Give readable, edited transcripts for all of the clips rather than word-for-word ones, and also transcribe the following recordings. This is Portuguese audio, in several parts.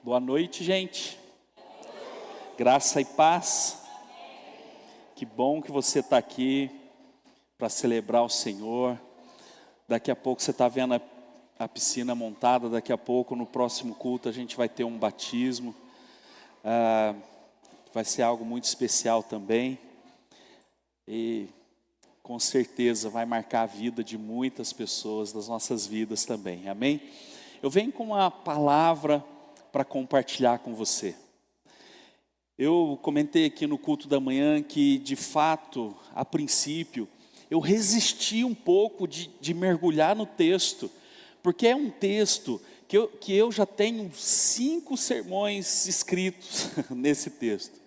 Boa noite, gente. Graça e paz. Que bom que você está aqui para celebrar o Senhor. Daqui a pouco você está vendo a piscina montada. Daqui a pouco, no próximo culto, a gente vai ter um batismo. Vai ser algo muito especial também. E com certeza vai marcar a vida de muitas pessoas, das nossas vidas também. Amém? Eu venho com uma palavra para compartilhar com você. Eu comentei aqui no culto da manhã que, de fato, a princípio, eu resisti um pouco de mergulhar no texto, porque é um texto que eu já tenho 5 sermões escritos nesse texto.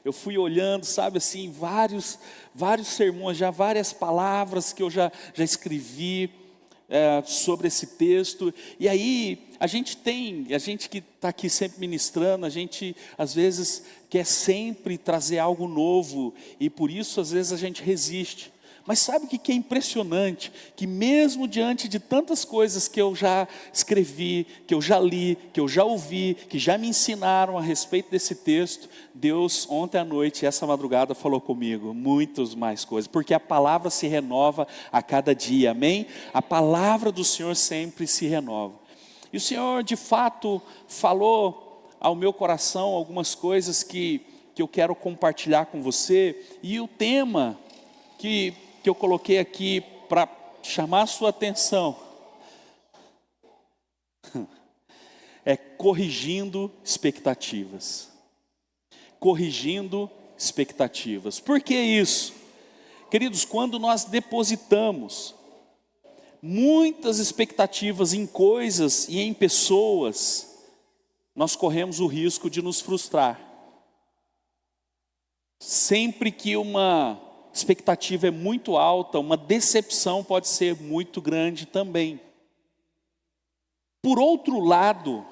Eu fui olhando, sabe assim, vários sermões, já várias palavras que eu já escrevi sobre esse texto. E aí, a gente que está aqui sempre ministrando, a gente às vezes quer sempre trazer algo novo, e por isso às vezes a gente resiste. Mas sabe o que é impressionante? Que mesmo diante de tantas coisas que eu já escrevi, que eu já li, que eu já ouvi, que já me ensinaram a respeito desse texto, Deus ontem à noite, essa madrugada, falou comigo muitas mais coisas, porque a palavra se renova a cada dia, amém? A palavra do Senhor sempre se renova. E o Senhor de fato falou ao meu coração algumas coisas que eu quero compartilhar com você, e o tema que eu coloquei aqui para chamar a sua atenção é corrigindo expectativas. Corrigindo expectativas. Por que isso? Queridos, quando nós depositamos muitas expectativas em coisas e em pessoas, nós corremos o risco de nos frustrar. Sempre que uma expectativa é muito alta, uma decepção pode ser muito grande também. Por outro lado,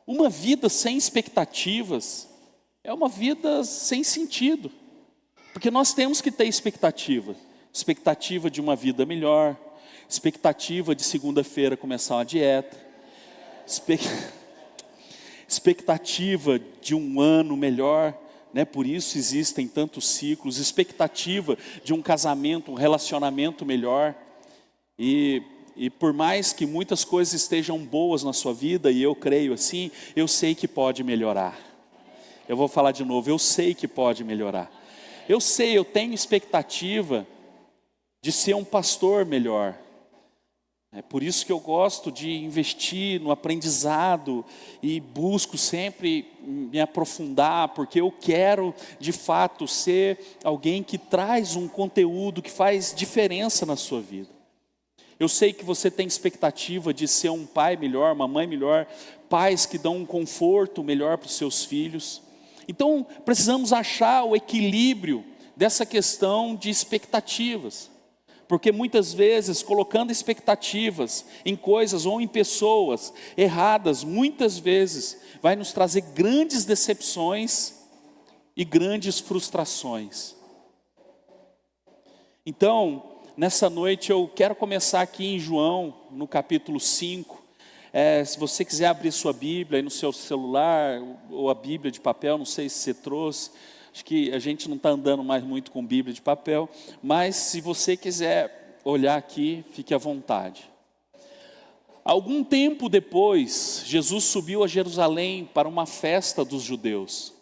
uma vida sem expectativas é uma vida sem sentido, porque nós temos que ter expectativa de uma vida melhor, expectativa de segunda-feira começar uma dieta, expectativa de um ano melhor, né? Por isso existem tantos ciclos, expectativa de um casamento, um relacionamento melhor, e por mais que muitas coisas estejam boas na sua vida, e eu creio assim, eu sei que pode melhorar. Eu vou falar de novo, eu sei que pode melhorar. Eu tenho expectativa de ser um pastor melhor. É por isso que eu gosto de investir no aprendizado e busco sempre me aprofundar, porque eu quero de fato ser alguém que traz um conteúdo que faz diferença na sua vida. Eu sei que você tem expectativa de ser um pai melhor, uma mãe melhor, pais que dão um conforto melhor para os seus filhos. Então precisamos achar o equilíbrio dessa questão de expectativas. Porque muitas vezes, colocando expectativas em coisas ou em pessoas erradas, muitas vezes vai nos trazer grandes decepções e grandes frustrações. Então, nessa noite eu quero começar aqui em João, no capítulo 5. Se você quiser abrir sua Bíblia aí no seu celular, ou a Bíblia de papel, não sei se você trouxe. Acho que a gente não está andando mais muito com Bíblia de papel, mas se você quiser olhar aqui, fique à vontade. Algum tempo depois, Jesus subiu a Jerusalém para uma festa dos judeus.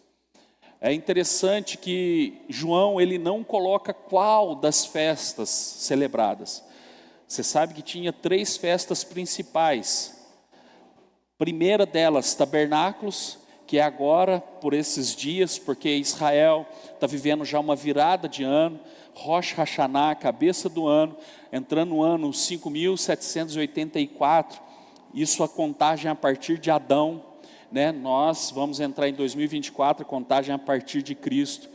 É interessante que João, ele não coloca qual das festas celebradas. Você sabe que tinha 3 festas principais. Primeira delas, tabernáculos, que é agora, por esses dias, porque Israel está vivendo já uma virada de ano, Rosh Hashanah, cabeça do ano, entrando no ano 5.784, isso a contagem a partir de Adão, né? Nós vamos entrar em 2024, a contagem a partir de Cristo.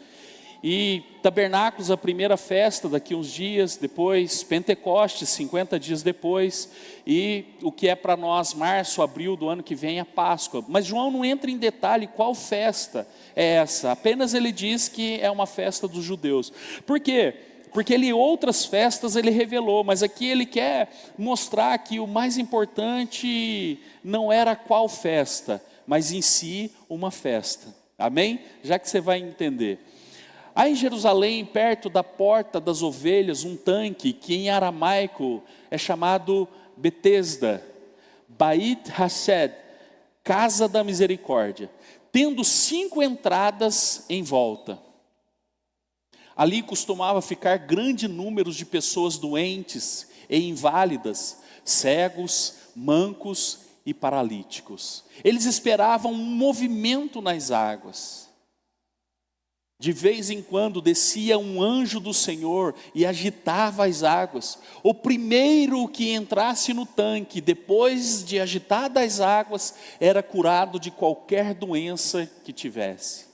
E tabernáculos, a primeira festa daqui uns dias, depois Pentecostes, 50 dias depois, e o que é para nós março, abril do ano que vem é Páscoa. Mas João não entra em detalhe qual festa é essa, apenas ele diz que é uma festa dos judeus. Por quê? Porque outras festas ele revelou, mas aqui ele quer mostrar que o mais importante não era qual festa, mas em si uma festa. Amém? Já que você vai entender. Há em Jerusalém, perto da porta das ovelhas, um tanque que em aramaico é chamado Betesda, Bait Hased, Casa da Misericórdia, tendo 5 entradas em volta. Ali costumava ficar grande número de pessoas doentes e inválidas, cegos, mancos e paralíticos. Eles esperavam um movimento nas águas. De vez em quando descia um anjo do Senhor e agitava as águas. O primeiro que entrasse no tanque, depois de agitadas as águas, era curado de qualquer doença que tivesse.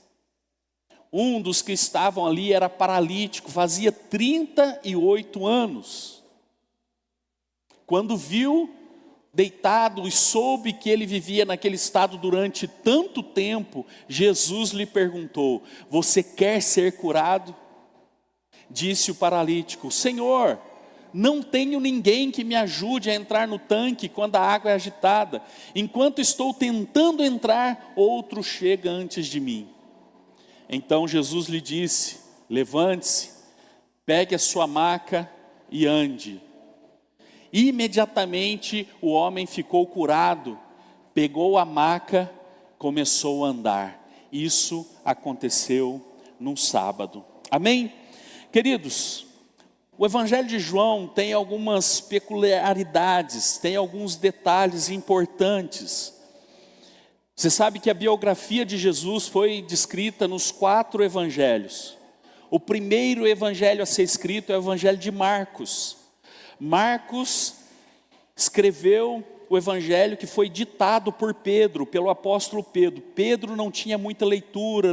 Um dos que estavam ali era paralítico, fazia 38 anos. Quando viu deitado e soube que ele vivia naquele estado durante tanto tempo, Jesus lhe perguntou: você quer ser curado? Disse o paralítico: Senhor, não tenho ninguém que me ajude a entrar no tanque quando a água é agitada. Enquanto estou tentando entrar, outro chega antes de mim. Então Jesus lhe disse: levante-se, pegue a sua maca e ande. Imediatamente o homem ficou curado, pegou a maca, começou a andar. Isso aconteceu num sábado. Amém? Queridos, o Evangelho de João tem algumas peculiaridades, tem alguns detalhes importantes. Você sabe que a biografia de Jesus foi descrita nos 4 evangelhos. O primeiro evangelho a ser escrito é o Evangelho de Marcos. Marcos escreveu o evangelho que foi ditado por Pedro, pelo apóstolo Pedro. Pedro não tinha muita leitura,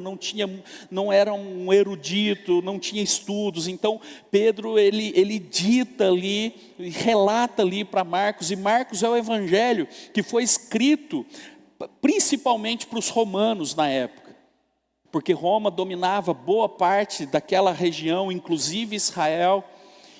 não era um erudito, não tinha estudos. Então Pedro ele dita ali, relata ali para Marcos. E Marcos é o evangelho que foi escrito principalmente para os romanos na época, porque Roma dominava boa parte daquela região, inclusive Israel.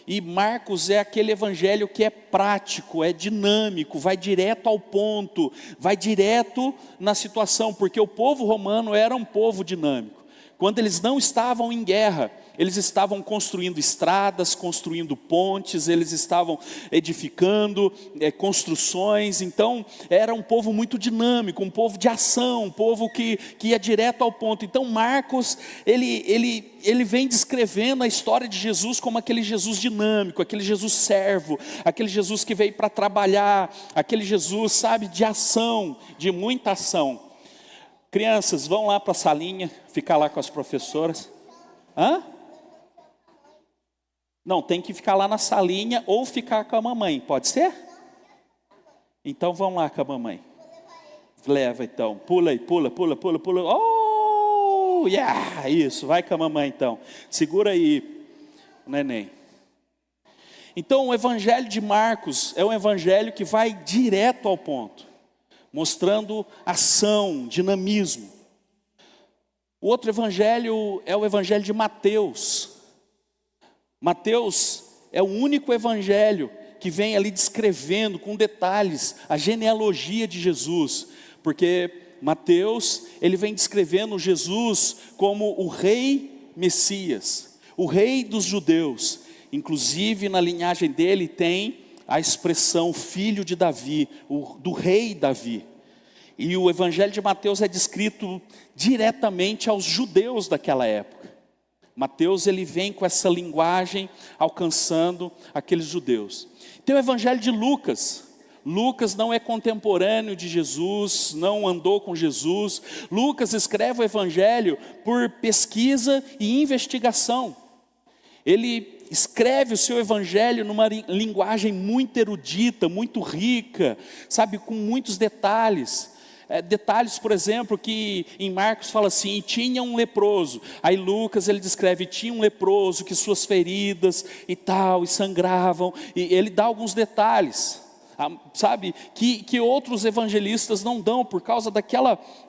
E Marcos é aquele evangelho que é prático, é dinâmico, vai direto ao ponto, vai direto na situação, porque o povo romano era um povo dinâmico. Quando eles não estavam em guerra, eles estavam construindo estradas, construindo pontes, eles estavam edificando construções. Então era um povo muito dinâmico, um povo de ação, um povo que ia direto ao ponto. Então Marcos, ele vem descrevendo a história de Jesus como aquele Jesus dinâmico, aquele Jesus servo, aquele Jesus que veio para trabalhar, aquele Jesus, sabe, de ação, de muita ação. Crianças, vão lá para a salinha, ficar lá com as professoras. Hã? Não, tem que ficar lá na salinha ou ficar com a mamãe, pode ser? Então vão lá com a mamãe. Leva então, pula aí, pula. Oh, yeah, isso, vai com a mamãe então. Segura aí, neném. Então o evangelho de Marcos é um evangelho que vai direto ao ponto, mostrando ação, dinamismo. O outro evangelho é o evangelho de Mateus. Mateus é o único evangelho que vem ali descrevendo com detalhes a genealogia de Jesus, porque Mateus, ele vem descrevendo Jesus como o rei Messias, o rei dos judeus. Inclusive na linhagem dele tem a expressão filho de Davi, do rei Davi. E o evangelho de Mateus é descrito diretamente aos judeus daquela época. Mateus ele vem com essa linguagem alcançando aqueles judeus. Tem o evangelho de Lucas. Lucas não é contemporâneo de Jesus, não andou com Jesus. Lucas escreve o evangelho por pesquisa e investigação. Ele escreve o seu evangelho numa linguagem muito erudita, muito rica, sabe, com muitos detalhes. Detalhes, por exemplo, que em Marcos fala assim, e tinha um leproso. Aí Lucas ele descreve, tinha um leproso que suas feridas e tal, e sangravam. E ele dá alguns detalhes, sabe, que outros evangelistas não dão, por causa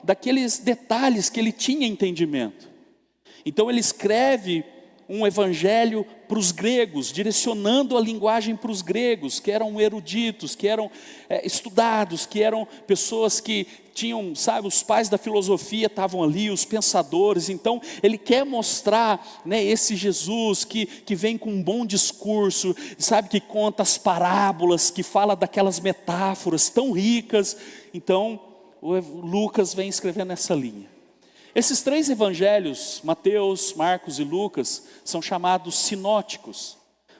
daqueles detalhes que ele tinha entendimento. Então ele escreve um evangelho para os gregos, direcionando a linguagem para os gregos, que eram eruditos, que eram estudados, que eram pessoas que tinham, sabe, os pais da filosofia estavam ali, os pensadores. Então ele quer mostrar, né, esse Jesus que vem com um bom discurso, sabe, que conta as parábolas, que fala daquelas metáforas tão ricas. Então Lucas vem escrevendo essa linha. Esses 3 evangelhos, Mateus, Marcos e Lucas, são chamados sinóticos,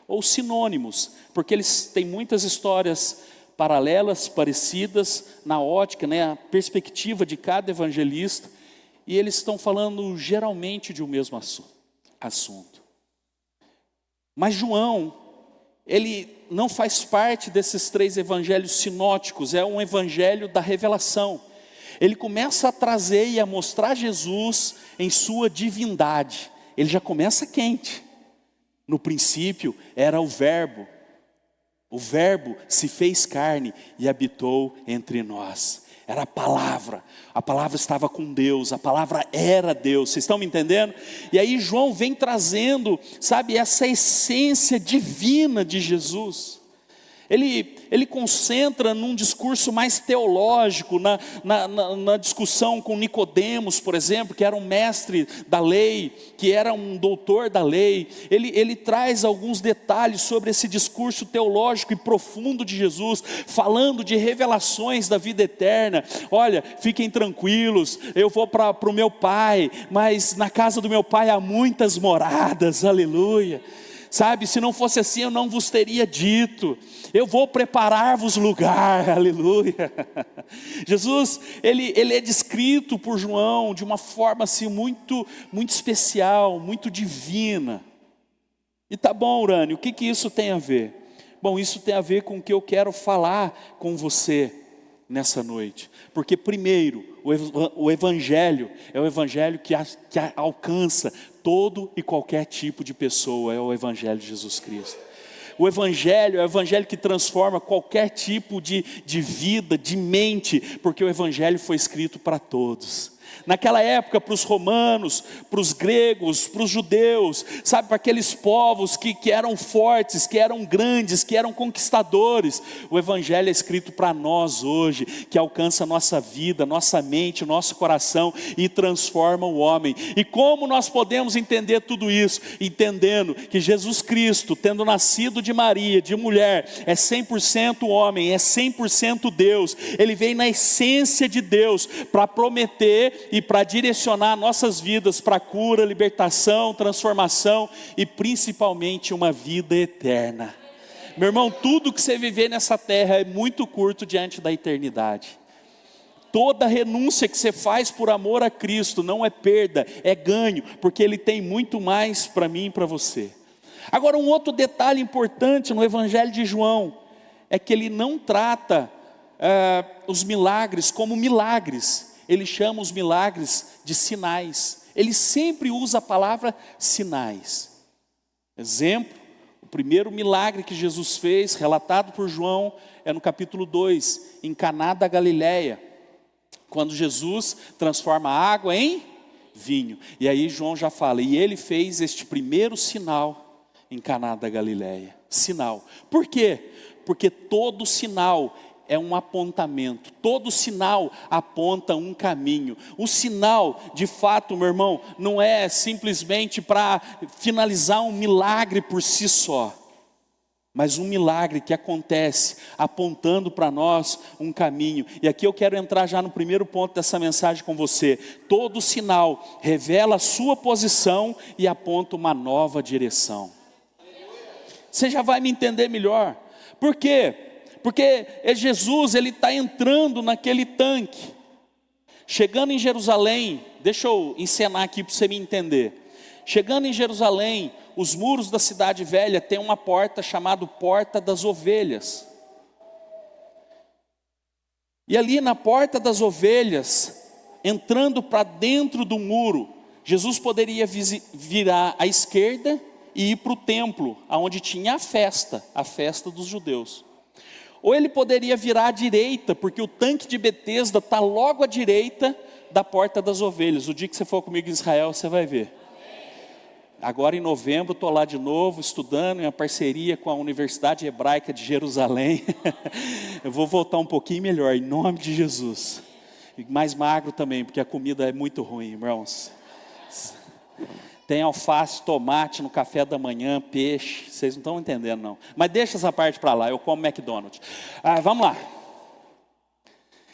ou sinônimos, porque eles têm muitas histórias paralelas, parecidas, na ótica, né, a perspectiva de cada evangelista, e eles estão falando geralmente de um mesmo assunto. Mas João, ele não faz parte desses 3 evangelhos sinóticos, é um evangelho da revelação. Ele começa a trazer e a mostrar Jesus em sua divindade. Ele já começa quente. No princípio era o Verbo se fez carne e habitou entre nós. Era a palavra estava com Deus, a palavra era Deus. Vocês estão me entendendo? E aí João vem trazendo, sabe, essa essência divina de Jesus. Ele concentra num discurso mais teológico, na discussão com Nicodemos, por exemplo, que era um mestre da lei, que era um doutor da lei. Ele traz alguns detalhes sobre esse discurso teológico e profundo de Jesus, falando de revelações da vida eterna. Olha, fiquem tranquilos, eu vou para o meu Pai, mas na casa do meu Pai há muitas moradas, aleluia. Sabe, se não fosse assim eu não vos teria dito, eu vou preparar-vos lugar, aleluia. Jesus, ele é descrito por João de uma forma assim muito especial, muito divina. E tá bom, Urânio, o que isso tem a ver? Bom, isso tem a ver com o que eu quero falar com você nessa noite. Porque primeiro, o Evangelho é o Evangelho que alcança todo e qualquer tipo de pessoa, é o Evangelho de Jesus Cristo. O Evangelho é o Evangelho que transforma qualquer tipo de vida, de mente, porque o Evangelho foi escrito para todos. Naquela época, para os romanos, para os gregos, para os judeus, sabe, para aqueles povos que eram fortes, que eram grandes, que eram conquistadores. O Evangelho é escrito para nós hoje, que alcança a nossa vida, nossa mente, nosso coração e transforma o homem. E como nós podemos entender tudo isso? Entendendo que Jesus Cristo, tendo nascido de Maria, de mulher, é 100% homem, é 100% Deus. Ele vem na essência de Deus para prometer e para direcionar nossas vidas para cura, libertação, transformação e principalmente uma vida eterna. Meu irmão, tudo que você viver nessa terra é muito curto diante da eternidade. Toda renúncia que você faz por amor a Cristo não é perda, é ganho, porque Ele tem muito mais para mim e para você. Agora, um outro detalhe importante no Evangelho de João é que ele não trata os milagres como milagres. Ele chama os milagres de sinais. Ele sempre usa a palavra sinais. Exemplo, o primeiro milagre que Jesus fez, relatado por João, é no capítulo 2, em Caná da Galileia, quando Jesus transforma a água em vinho. E aí João já fala, e ele fez este primeiro sinal em Caná da Galileia. Sinal. Por quê? Porque todo sinal é um apontamento, todo sinal aponta um caminho. O sinal, de fato, meu irmão, não é simplesmente para finalizar um milagre por si só, mas um milagre que acontece apontando para nós um caminho. E aqui eu quero entrar já no primeiro ponto dessa mensagem com você. Todo sinal revela a sua posição e aponta uma nova direção. Você já vai me entender melhor. Por quê? Porque Jesus, ele está entrando naquele tanque, chegando em Jerusalém. Deixa eu encenar aqui para você me entender. Chegando em Jerusalém, os muros da cidade velha têm uma porta chamada Porta das Ovelhas. E ali na Porta das Ovelhas, entrando para dentro do muro, Jesus poderia virar à esquerda e ir para o templo, onde tinha a festa dos judeus. Ou ele poderia virar à direita, porque o tanque de Betesda está logo à direita da Porta das Ovelhas. O dia que você for comigo em Israel, você vai ver. agora em novembro estou lá de novo, estudando em parceria com a Universidade Hebraica de Jerusalém. Eu vou voltar um pouquinho melhor, em nome de Jesus. E mais magro também, porque a comida é muito ruim, irmãos. Tem alface, tomate no café da manhã, peixe, vocês não estão entendendo não. Mas deixa essa parte para lá, eu como McDonald's. Vamos lá.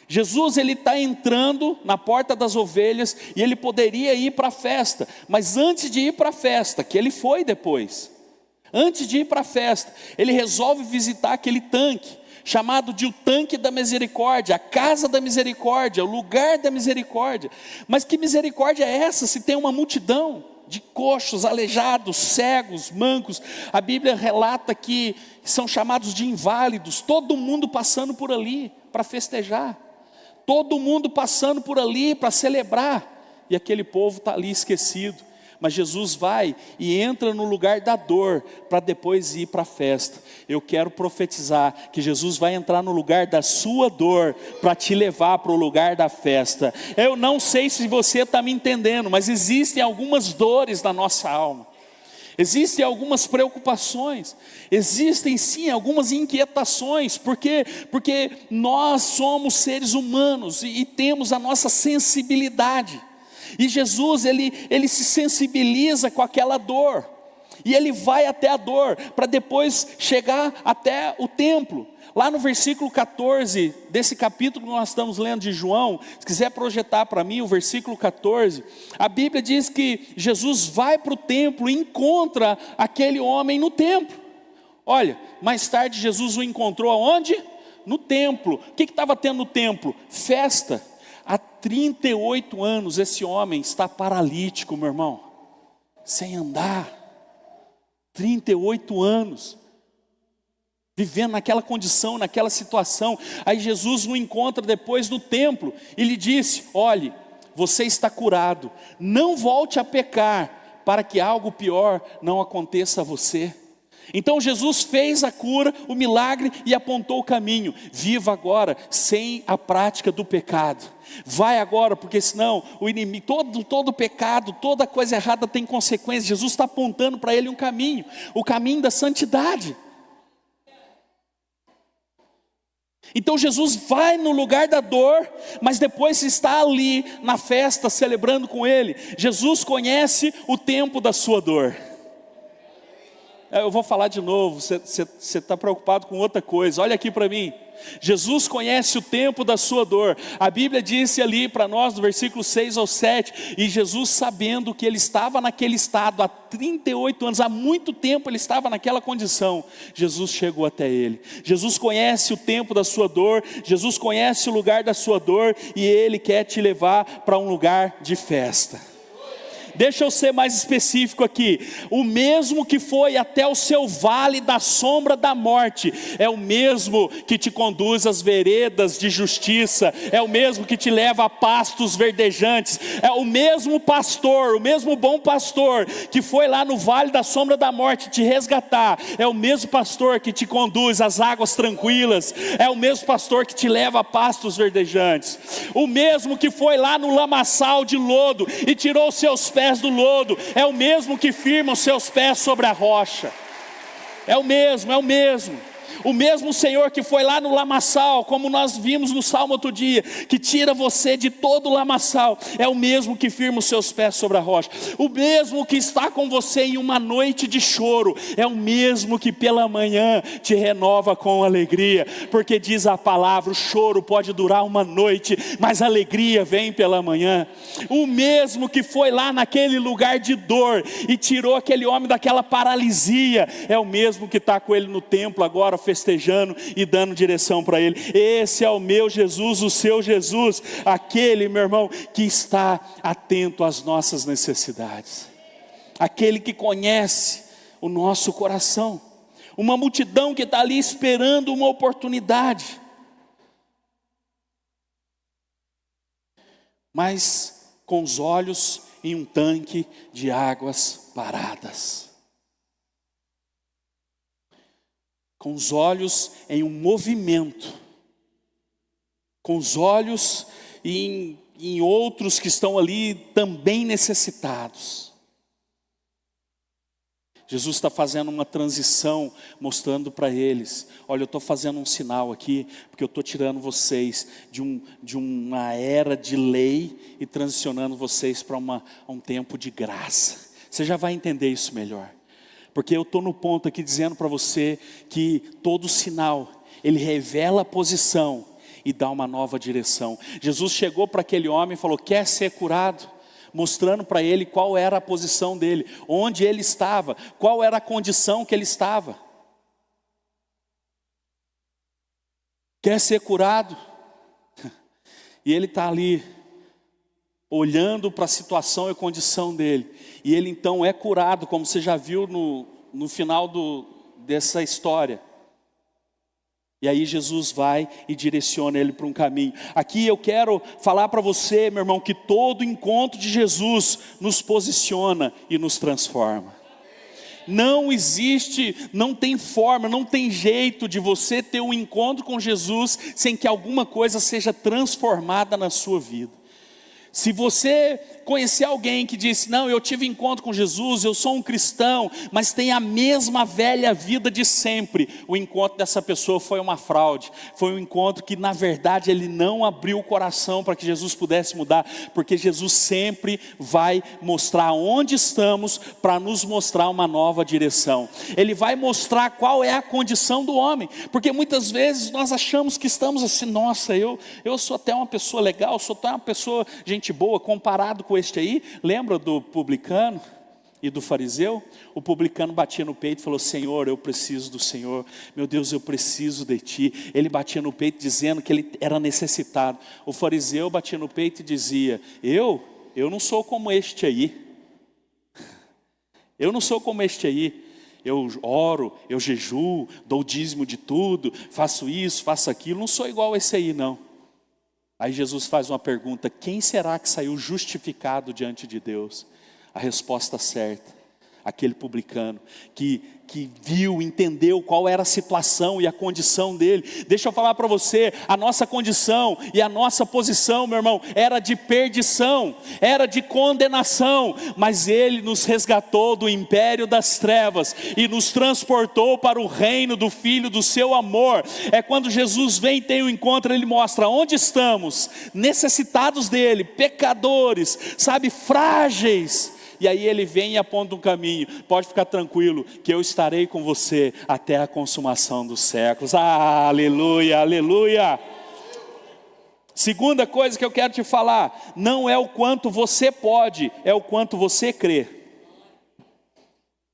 Jesus, ele está entrando na porta das ovelhas e ele poderia ir para a festa. Mas antes de ir para a festa, que ele foi depois, antes de ir para a festa, ele resolve visitar aquele tanque, chamado de o tanque da misericórdia, a casa da misericórdia, o lugar da misericórdia. Mas que misericórdia é essa se tem uma multidão de coxos, aleijados, cegos, mancos? A Bíblia relata que são chamados de inválidos, todo mundo passando por ali para festejar, todo mundo passando por ali para celebrar, e aquele povo está ali esquecido. Mas Jesus vai e entra no lugar da dor, para depois ir para a festa. Eu quero profetizar que Jesus vai entrar no lugar da sua dor, para te levar para o lugar da festa. Eu não sei se você está me entendendo, mas existem algumas dores na nossa alma. Existem algumas preocupações, existem sim algumas inquietações, porque nós somos seres humanos e temos a nossa sensibilidade. E Jesus, ele se sensibiliza com aquela dor, e ele vai até a dor, para depois chegar até o templo. Lá no versículo 14, desse capítulo que nós estamos lendo de João, se quiser projetar para mim o versículo 14, a Bíblia diz que Jesus vai para o templo e encontra aquele homem no templo. Olha, mais tarde Jesus o encontrou aonde? No templo. O que estava tendo no templo? Festa. Há 38 anos esse homem está paralítico, meu irmão, sem andar. 38 anos, vivendo naquela condição, naquela situação. Aí Jesus o encontra depois no templo e lhe disse: olhe, você está curado, não volte a pecar, para que algo pior não aconteça a você. Então Jesus fez a cura, o milagre, e apontou o caminho. Viva agora sem a prática do pecado. Vai agora, porque senão o inimigo, todo pecado, toda coisa errada tem consequências. Jesus está apontando para ele um caminho, o caminho da santidade. Então Jesus vai no lugar da dor, mas depois está ali na festa celebrando com ele. Jesus conhece o tempo da sua dor. Eu vou falar de novo, você está preocupado com outra coisa, olha aqui para mim. Jesus conhece o tempo da sua dor. A Bíblia disse ali para nós, no versículo 6 ao 7, e Jesus, sabendo que ele estava naquele estado há 38 anos, há muito tempo ele estava naquela condição, Jesus chegou até ele. Jesus conhece o tempo da sua dor, Jesus conhece o lugar da sua dor, e ele quer te levar para um lugar de festa. Deixa eu ser mais específico aqui. O mesmo que foi até o seu vale da sombra da morte, é o mesmo que te conduz às veredas de justiça, é o mesmo que te leva a pastos verdejantes, é o mesmo pastor, o mesmo bom pastor, que foi lá no vale da sombra da morte te resgatar, é o mesmo pastor que te conduz às águas tranquilas, é o mesmo pastor que te leva a pastos verdejantes, o mesmo que foi lá no lamaçal de lodo e tirou os seus pés do lodo, é o mesmo que firma os seus pés sobre a rocha. É o mesmo. O mesmo Senhor que foi lá no lamaçal, como nós vimos no Salmo outro dia, que tira você de todo o lamaçal, é o mesmo que firma os seus pés sobre a rocha. O mesmo que está com você em uma noite de choro, é o mesmo que pela manhã te renova com alegria, porque diz a palavra, o choro pode durar uma noite, mas a alegria vem pela manhã. O mesmo que foi lá naquele lugar de dor e tirou aquele homem daquela paralisia, é o mesmo que está com ele no templo agora, festejando e dando direção para ele. Esse é o meu Jesus, o seu Jesus, aquele, meu irmão, que está atento às nossas necessidades, aquele que conhece o nosso coração. Uma multidão que está ali esperando uma oportunidade, mas com os olhos em um tanque de águas paradas, com os olhos em um movimento, com os olhos em outros que estão ali também necessitados. Jesus está fazendo uma transição, mostrando para eles: olha, eu estou fazendo um sinal aqui, porque eu estou tirando vocês de uma era de lei e transicionando vocês para um tempo de graça. Você já vai entender isso melhor, porque eu estou no ponto aqui dizendo para você que todo sinal, ele revela a posição e dá uma nova direção. Jesus chegou para aquele homem e falou: quer ser curado? Mostrando para ele qual era a posição dele, onde ele estava, qual era a condição que ele estava. Quer ser curado? E ele está ali, olhando para a situação e condição dele, e ele então é curado, como você já viu no final dessa história. E aí Jesus vai e direciona ele para um caminho. Aqui eu quero falar para você, meu irmão, que todo encontro de Jesus nos posiciona e nos transforma. Não existe, não tem forma, não tem jeito de você ter um encontro com Jesus sem que alguma coisa seja transformada na sua vida. Se você conhecer alguém que disse: não, eu tive encontro com Jesus, eu sou um cristão, mas tem a mesma velha vida de sempre, o encontro dessa pessoa foi uma fraude. Foi um encontro que na verdade ele não abriu o coração para que Jesus pudesse mudar, porque Jesus sempre vai mostrar onde estamos para nos mostrar uma nova direção. Ele vai mostrar qual é a condição do homem, porque muitas vezes nós achamos que estamos assim: nossa, eu sou até uma pessoa legal, sou até uma pessoa gente boa, comparado com este aí. Lembra do publicano e do fariseu? O publicano batia no peito e falou: Senhor, eu preciso do Senhor, meu Deus, eu preciso de Ti. Ele batia no peito dizendo que ele era necessitado. O fariseu batia no peito e dizia: eu não sou como este aí, eu não sou como este aí. Eu oro, eu jejuo, dou o dízimo de tudo, faço isso, faço aquilo, não sou igual a esse aí não. Aí Jesus faz uma pergunta: quem será que saiu justificado diante de Deus? A resposta certa: aquele publicano que viu, entendeu qual era a situação e a condição dele. Deixa eu falar para você, a nossa condição e a nossa posição, meu irmão, era de perdição, era de condenação, mas ele nos resgatou do império das trevas e nos transportou para o reino do Filho do seu amor. É quando Jesus vem e tem um encontro, ele mostra onde estamos, necessitados dele, pecadores, sabe, frágeis. E aí ele vem e aponta um caminho: pode ficar tranquilo, que eu estarei com você até a consumação dos séculos. Ah, aleluia, aleluia. Segunda coisa que eu quero te falar: não é o quanto você pode, é o quanto você crê.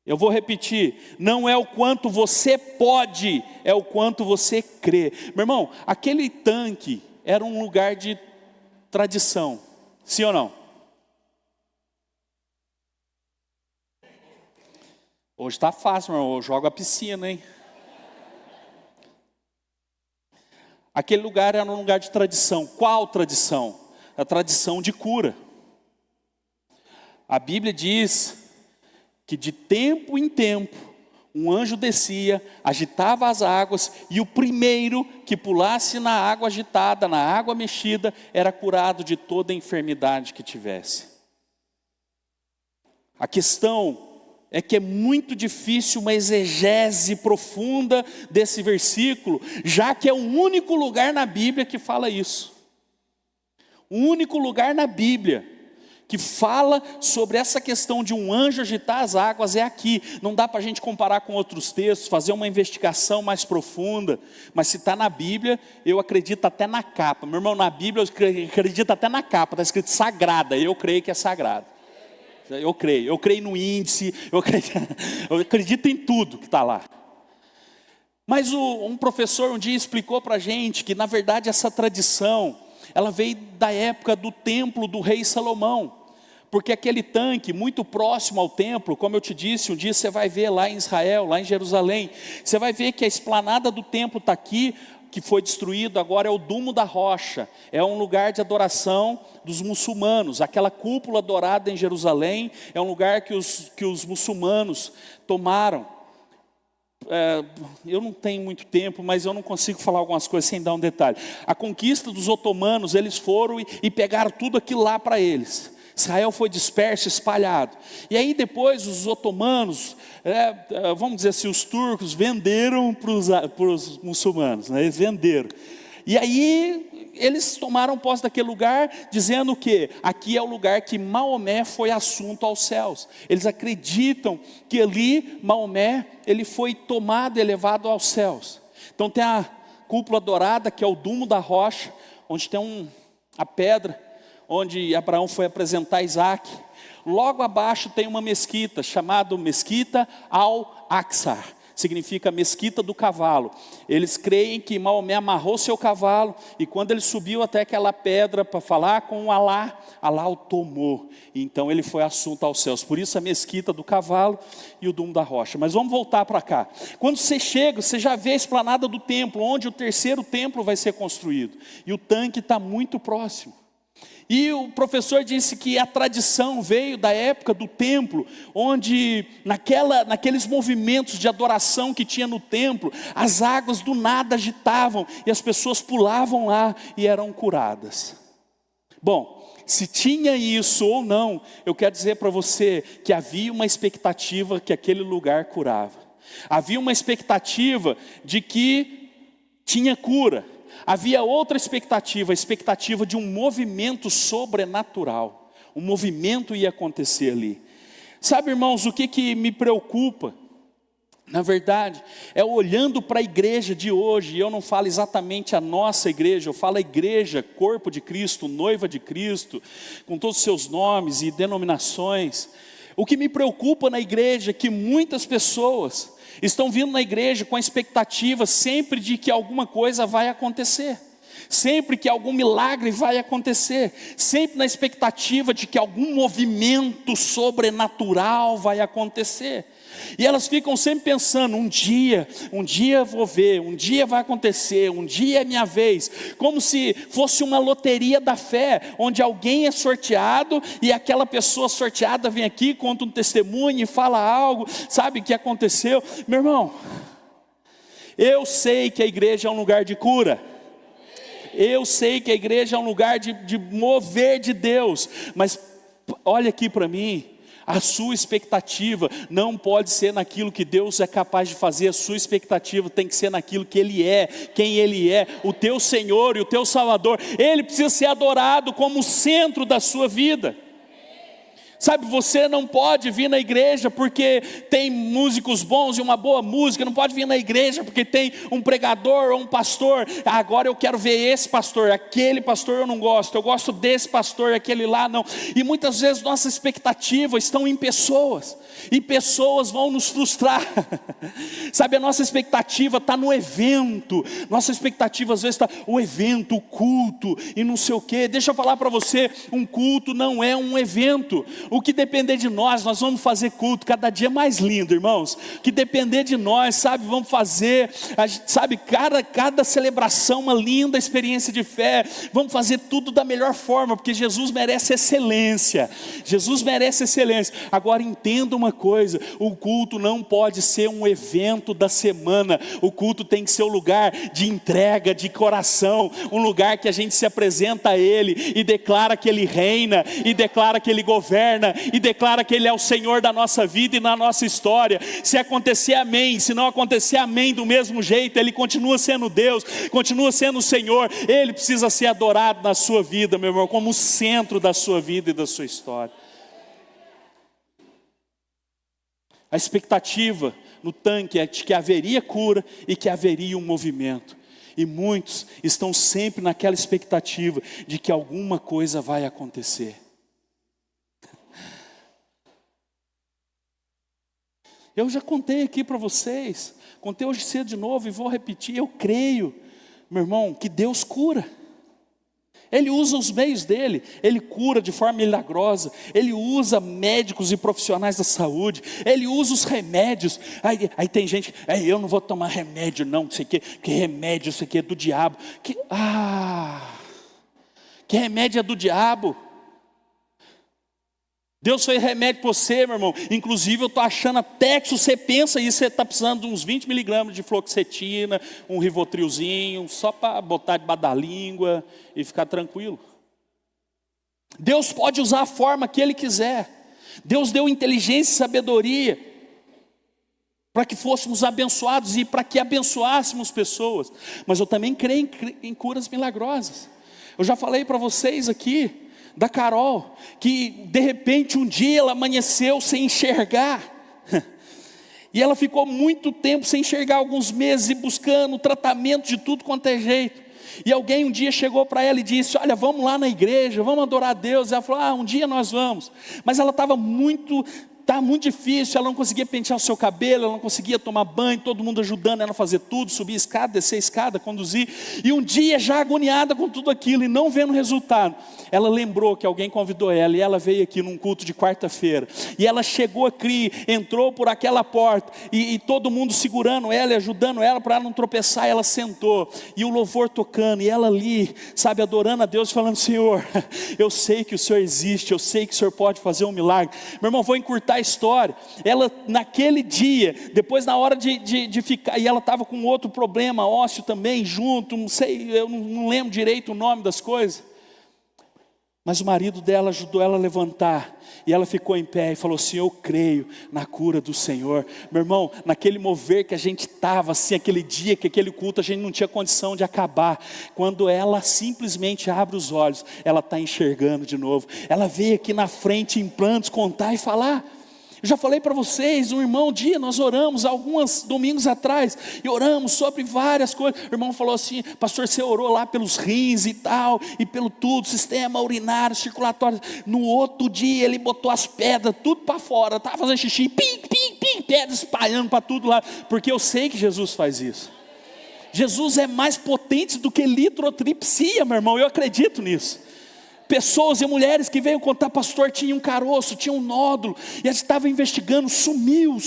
Eu vou repetir: não é o quanto você pode, é o quanto você crê. Meu irmão, aquele tanque era um lugar de tradição, sim ou não? Hoje está fácil, meu irmão, eu jogo a piscina, hein? Aquele lugar era um lugar de tradição. Qual tradição? A tradição de cura. A Bíblia diz que de tempo em tempo, um anjo descia, agitava as águas, e o primeiro que pulasse na água agitada, na água mexida, era curado de toda enfermidade que tivesse. A questão é que é muito difícil uma exegese profunda desse versículo, já que é o único lugar na Bíblia que fala isso. O único lugar na Bíblia que fala sobre essa questão de um anjo agitar as águas é aqui. Não dá para a gente comparar com outros textos, fazer uma investigação mais profunda, mas se está na Bíblia, eu acredito até na capa. Meu irmão, na Bíblia eu acredito até na capa, está escrito sagrada, eu creio que é sagrado. Eu creio no índice, eu acredito em tudo que está lá. Mas um professor um dia explicou para a gente que na verdade essa tradição, ela veio da época do templo do rei Salomão. Porque aquele tanque muito próximo ao templo, como eu te disse, um dia você vai ver lá em Israel, lá em Jerusalém, você vai ver que a esplanada do templo está aqui, que foi destruído agora é o Dumo da Rocha, é um lugar de adoração dos muçulmanos. Aquela cúpula dourada em Jerusalém é um lugar que os muçulmanos tomaram. Eu não tenho muito tempo, mas eu não consigo falar algumas coisas sem dar um detalhe. A conquista dos otomanos, eles foram e pegaram tudo aquilo lá para eles. Israel foi disperso, espalhado. E aí depois os otomanos, vamos dizer assim, os turcos venderam para os muçulmanos, né? Eles venderam. E aí eles tomaram posse daquele lugar, dizendo que aqui é o lugar que Maomé foi assunto aos céus. Eles acreditam que ali Maomé, ele foi tomado e elevado aos céus. Então tem a cúpula dourada, que é o Dumo da Rocha, onde tem a pedra, onde Abraão foi apresentar Isaac. Logo abaixo tem uma mesquita, chamada Mesquita Al-Aqsa, significa mesquita do cavalo. Eles creem que Maomé amarrou seu cavalo, e quando ele subiu até aquela pedra para falar com Alá, Alá o tomou, então ele foi assunto aos céus. Por isso a mesquita do cavalo e o Dumo da Rocha. Mas vamos voltar para cá. Quando você chega, você já vê a esplanada do templo, onde o terceiro templo vai ser construído, e o tanque está muito próximo. E o professor disse que a tradição veio da época do templo, onde naqueles movimentos de adoração que tinha no templo, as águas do nada agitavam e as pessoas pulavam lá e eram curadas. Bom, se tinha isso ou não, eu quero dizer para você que havia uma expectativa que aquele lugar curava. Havia uma expectativa de que tinha cura. Havia outra expectativa, a expectativa de um movimento sobrenatural. Um movimento ia acontecer ali. Sabe, irmãos, o que me preocupa? Na verdade, é olhando para a igreja de hoje, e eu não falo exatamente a nossa igreja, eu falo a igreja, corpo de Cristo, noiva de Cristo, com todos os seus nomes e denominações. O que me preocupa na igreja é que muitas pessoas estão vindo na igreja com a expectativa sempre de que alguma coisa vai acontecer, sempre que algum milagre vai acontecer, sempre na expectativa de que algum movimento sobrenatural vai acontecer. E elas ficam sempre pensando, um dia eu vou ver, um dia vai acontecer, um dia é minha vez, como se fosse uma loteria da fé, onde alguém é sorteado, e aquela pessoa sorteada vem aqui, conta um testemunho e fala algo, sabe o que aconteceu? Meu irmão, eu sei que a igreja é um lugar de cura, eu sei que a igreja é um lugar de mover de Deus, mas olha aqui para mim, a sua expectativa não pode ser naquilo que Deus é capaz de fazer, a sua expectativa tem que ser naquilo que Ele é, quem Ele é, o teu Senhor e o teu Salvador. Ele precisa ser adorado como o centro da sua vida. Sabe, você não pode vir na igreja porque tem músicos bons e uma boa música, não pode vir na igreja porque tem um pregador ou um pastor. Agora eu quero ver esse pastor, aquele pastor eu não gosto, eu gosto desse pastor, aquele lá não. E muitas vezes nossas expectativas estão em pessoas, e pessoas vão nos frustrar. Sabe, a nossa expectativa está no evento, nossa expectativa às vezes está o evento, o culto e não sei o que. Deixa eu falar para você, um culto não é um evento. O que depender de nós vamos fazer culto cada dia mais lindo, irmãos. O que depender de nós, sabe, vamos fazer, sabe, cada celebração uma linda experiência de fé. Vamos fazer tudo da melhor forma, porque Jesus merece excelência. Jesus merece excelência. Agora entenda uma coisa, o culto não pode ser um evento da semana. O culto tem que ser um lugar de entrega, de coração, um lugar que a gente se apresenta a Ele e declara que Ele reina, e declara que Ele governa, e declara que Ele é o Senhor da nossa vida e na nossa história. Se acontecer, amém. Se não acontecer, amém do mesmo jeito. Ele continua sendo Deus, continua sendo o Senhor. Ele precisa ser adorado na sua vida, meu irmão, como o centro da sua vida e da sua história. A expectativa no tanque é de que haveria cura e que haveria um movimento. E muitos estão sempre naquela expectativa de que alguma coisa vai acontecer. Eu já contei aqui para vocês, contei hoje cedo de novo e vou repetir. Eu creio, meu irmão, que Deus cura. Ele usa os meios dele, Ele cura de forma milagrosa, Ele usa médicos e profissionais da saúde, Ele usa os remédios. Aí tem gente, eu não vou tomar remédio não, não sei o que remédio, isso aqui é do diabo. Que remédio é do diabo? Deus fez remédio para você, meu irmão. Inclusive eu estou achando até que se você pensa isso, você está precisando de uns 20 miligramas de fluoxetina, um Rivotrilzinho, só para botar debaixo da língua e ficar tranquilo. Deus pode usar a forma que Ele quiser. Deus deu inteligência e sabedoria para que fôssemos abençoados e para que abençoássemos pessoas. Mas eu também creio em curas milagrosas. Eu já falei para vocês aqui da Carol, que de repente um dia ela amanheceu sem enxergar. E ela ficou muito tempo sem enxergar, alguns meses, e buscando tratamento de tudo quanto é jeito. E alguém um dia chegou para ela e disse: olha, vamos lá na igreja, vamos adorar a Deus. Ela falou: um dia nós vamos. Mas ela estava muito difícil, ela não conseguia pentear o seu cabelo, ela não conseguia tomar banho, todo mundo ajudando ela a fazer tudo, subir escada, descer escada, conduzir. E um dia, já agoniada com tudo aquilo e não vendo resultado, ela lembrou que alguém convidou ela, e ela veio aqui num culto de quarta-feira, e ela chegou aqui, entrou por aquela porta, e todo mundo segurando ela e ajudando ela para ela não tropeçar. Ela sentou, e o louvor tocando, e ela ali, sabe, adorando a Deus, falando: Senhor, eu sei que o Senhor existe, eu sei que o Senhor pode fazer um milagre. Meu irmão, vou encurtar a história. Ela naquele dia, depois na hora de ficar, e ela estava com outro problema ósseo também junto, não sei, eu não lembro direito o nome das coisas, mas o marido dela ajudou ela a levantar, e ela ficou em pé e falou assim: eu creio na cura do Senhor. Meu irmão, naquele mover que a gente estava, assim, aquele dia, que aquele culto a gente não tinha condição de acabar, quando ela simplesmente abre os olhos, ela está enxergando de novo. Ela veio aqui na frente em prantos contar e falar. Eu já falei para vocês, um irmão, um dia nós oramos, alguns domingos atrás, e oramos sobre várias coisas. O irmão falou assim: pastor, você orou lá pelos rins e tal, e pelo tudo, sistema urinário, circulatório. No outro dia ele botou as pedras tudo para fora, estava fazendo xixi, pim, pim, pim, pedras espalhando para tudo lá, porque eu sei que Jesus faz isso. Jesus é mais potente do que litrotripsia, meu irmão, eu acredito nisso. Pessoas e mulheres que veio contar: pastor, tinha um caroço, tinha um nódulo, e a gente estava investigando, sumiu,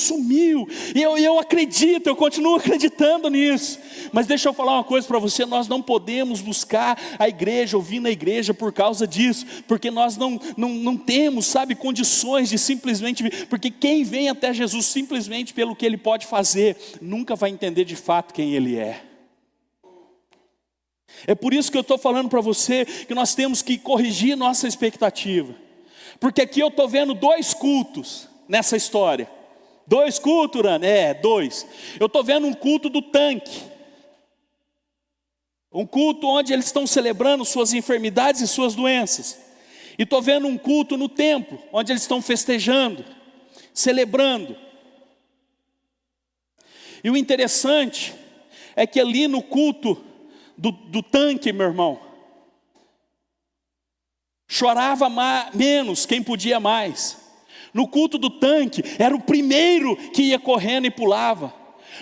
e eu acredito, eu continuo acreditando nisso. Mas deixa eu falar uma coisa para você: nós não podemos buscar a igreja, ou vir na igreja por causa disso, porque nós não temos, sabe, condições de simplesmente vir, porque quem vem até Jesus simplesmente pelo que Ele pode fazer, nunca vai entender de fato quem Ele é. É por isso que eu estou falando para você que nós temos que corrigir nossa expectativa. Porque aqui eu estou vendo 2 cultos nessa história. 2 cultos, Urana? 2. Eu estou vendo um culto do tanque. Um culto onde eles estão celebrando suas enfermidades e suas doenças. E estou vendo um culto no templo, onde eles estão festejando, celebrando. E o interessante é que ali no culto do tanque, meu irmão, chorava menos quem podia mais. No culto do tanque, era o primeiro que ia correndo e pulava.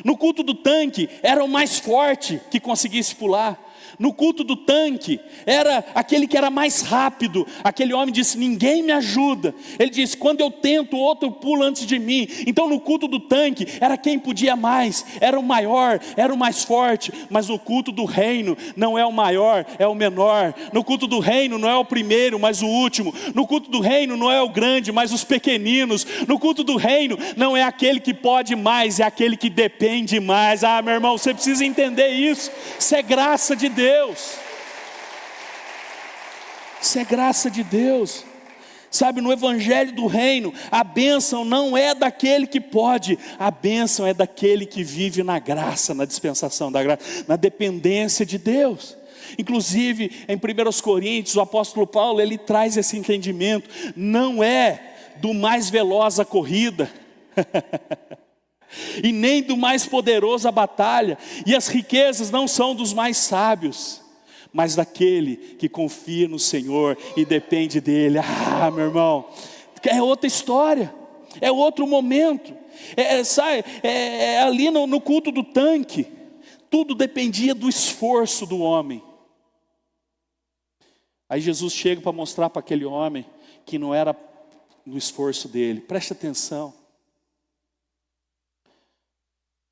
No culto do tanque, era o mais forte que conseguisse pular. No culto do tanque, era aquele que era mais rápido. Aquele homem disse: ninguém me ajuda. Ele disse: quando eu tento, o outro pula antes de mim. Então no culto do tanque, era quem podia mais, era o maior, era o mais forte. Mas no culto do reino, não é o maior, é o menor. No culto do reino, não é o primeiro, mas o último. No culto do reino, não é o grande, mas os pequeninos. No culto do reino, não é aquele que pode mais, é aquele que depende mais. Ah, meu irmão, você precisa entender isso. Isso é graça de Deus. Isso é graça de Deus. Sabe, no evangelho do reino, a bênção não é daquele que pode, a bênção é daquele que vive na graça, na dispensação da graça, na dependência de Deus. Inclusive em 1 Coríntios, o apóstolo Paulo, ele traz esse entendimento: não é do mais veloz a corrida e nem do mais poderoso a batalha, e as riquezas não são dos mais sábios, mas daquele que confia no Senhor e depende dele. Ah, meu irmão, é outra história, é outro momento. Ali no culto do tanque, tudo dependia do esforço do homem. Aí Jesus chega para mostrar para aquele homem que não era no esforço dele. Preste atenção.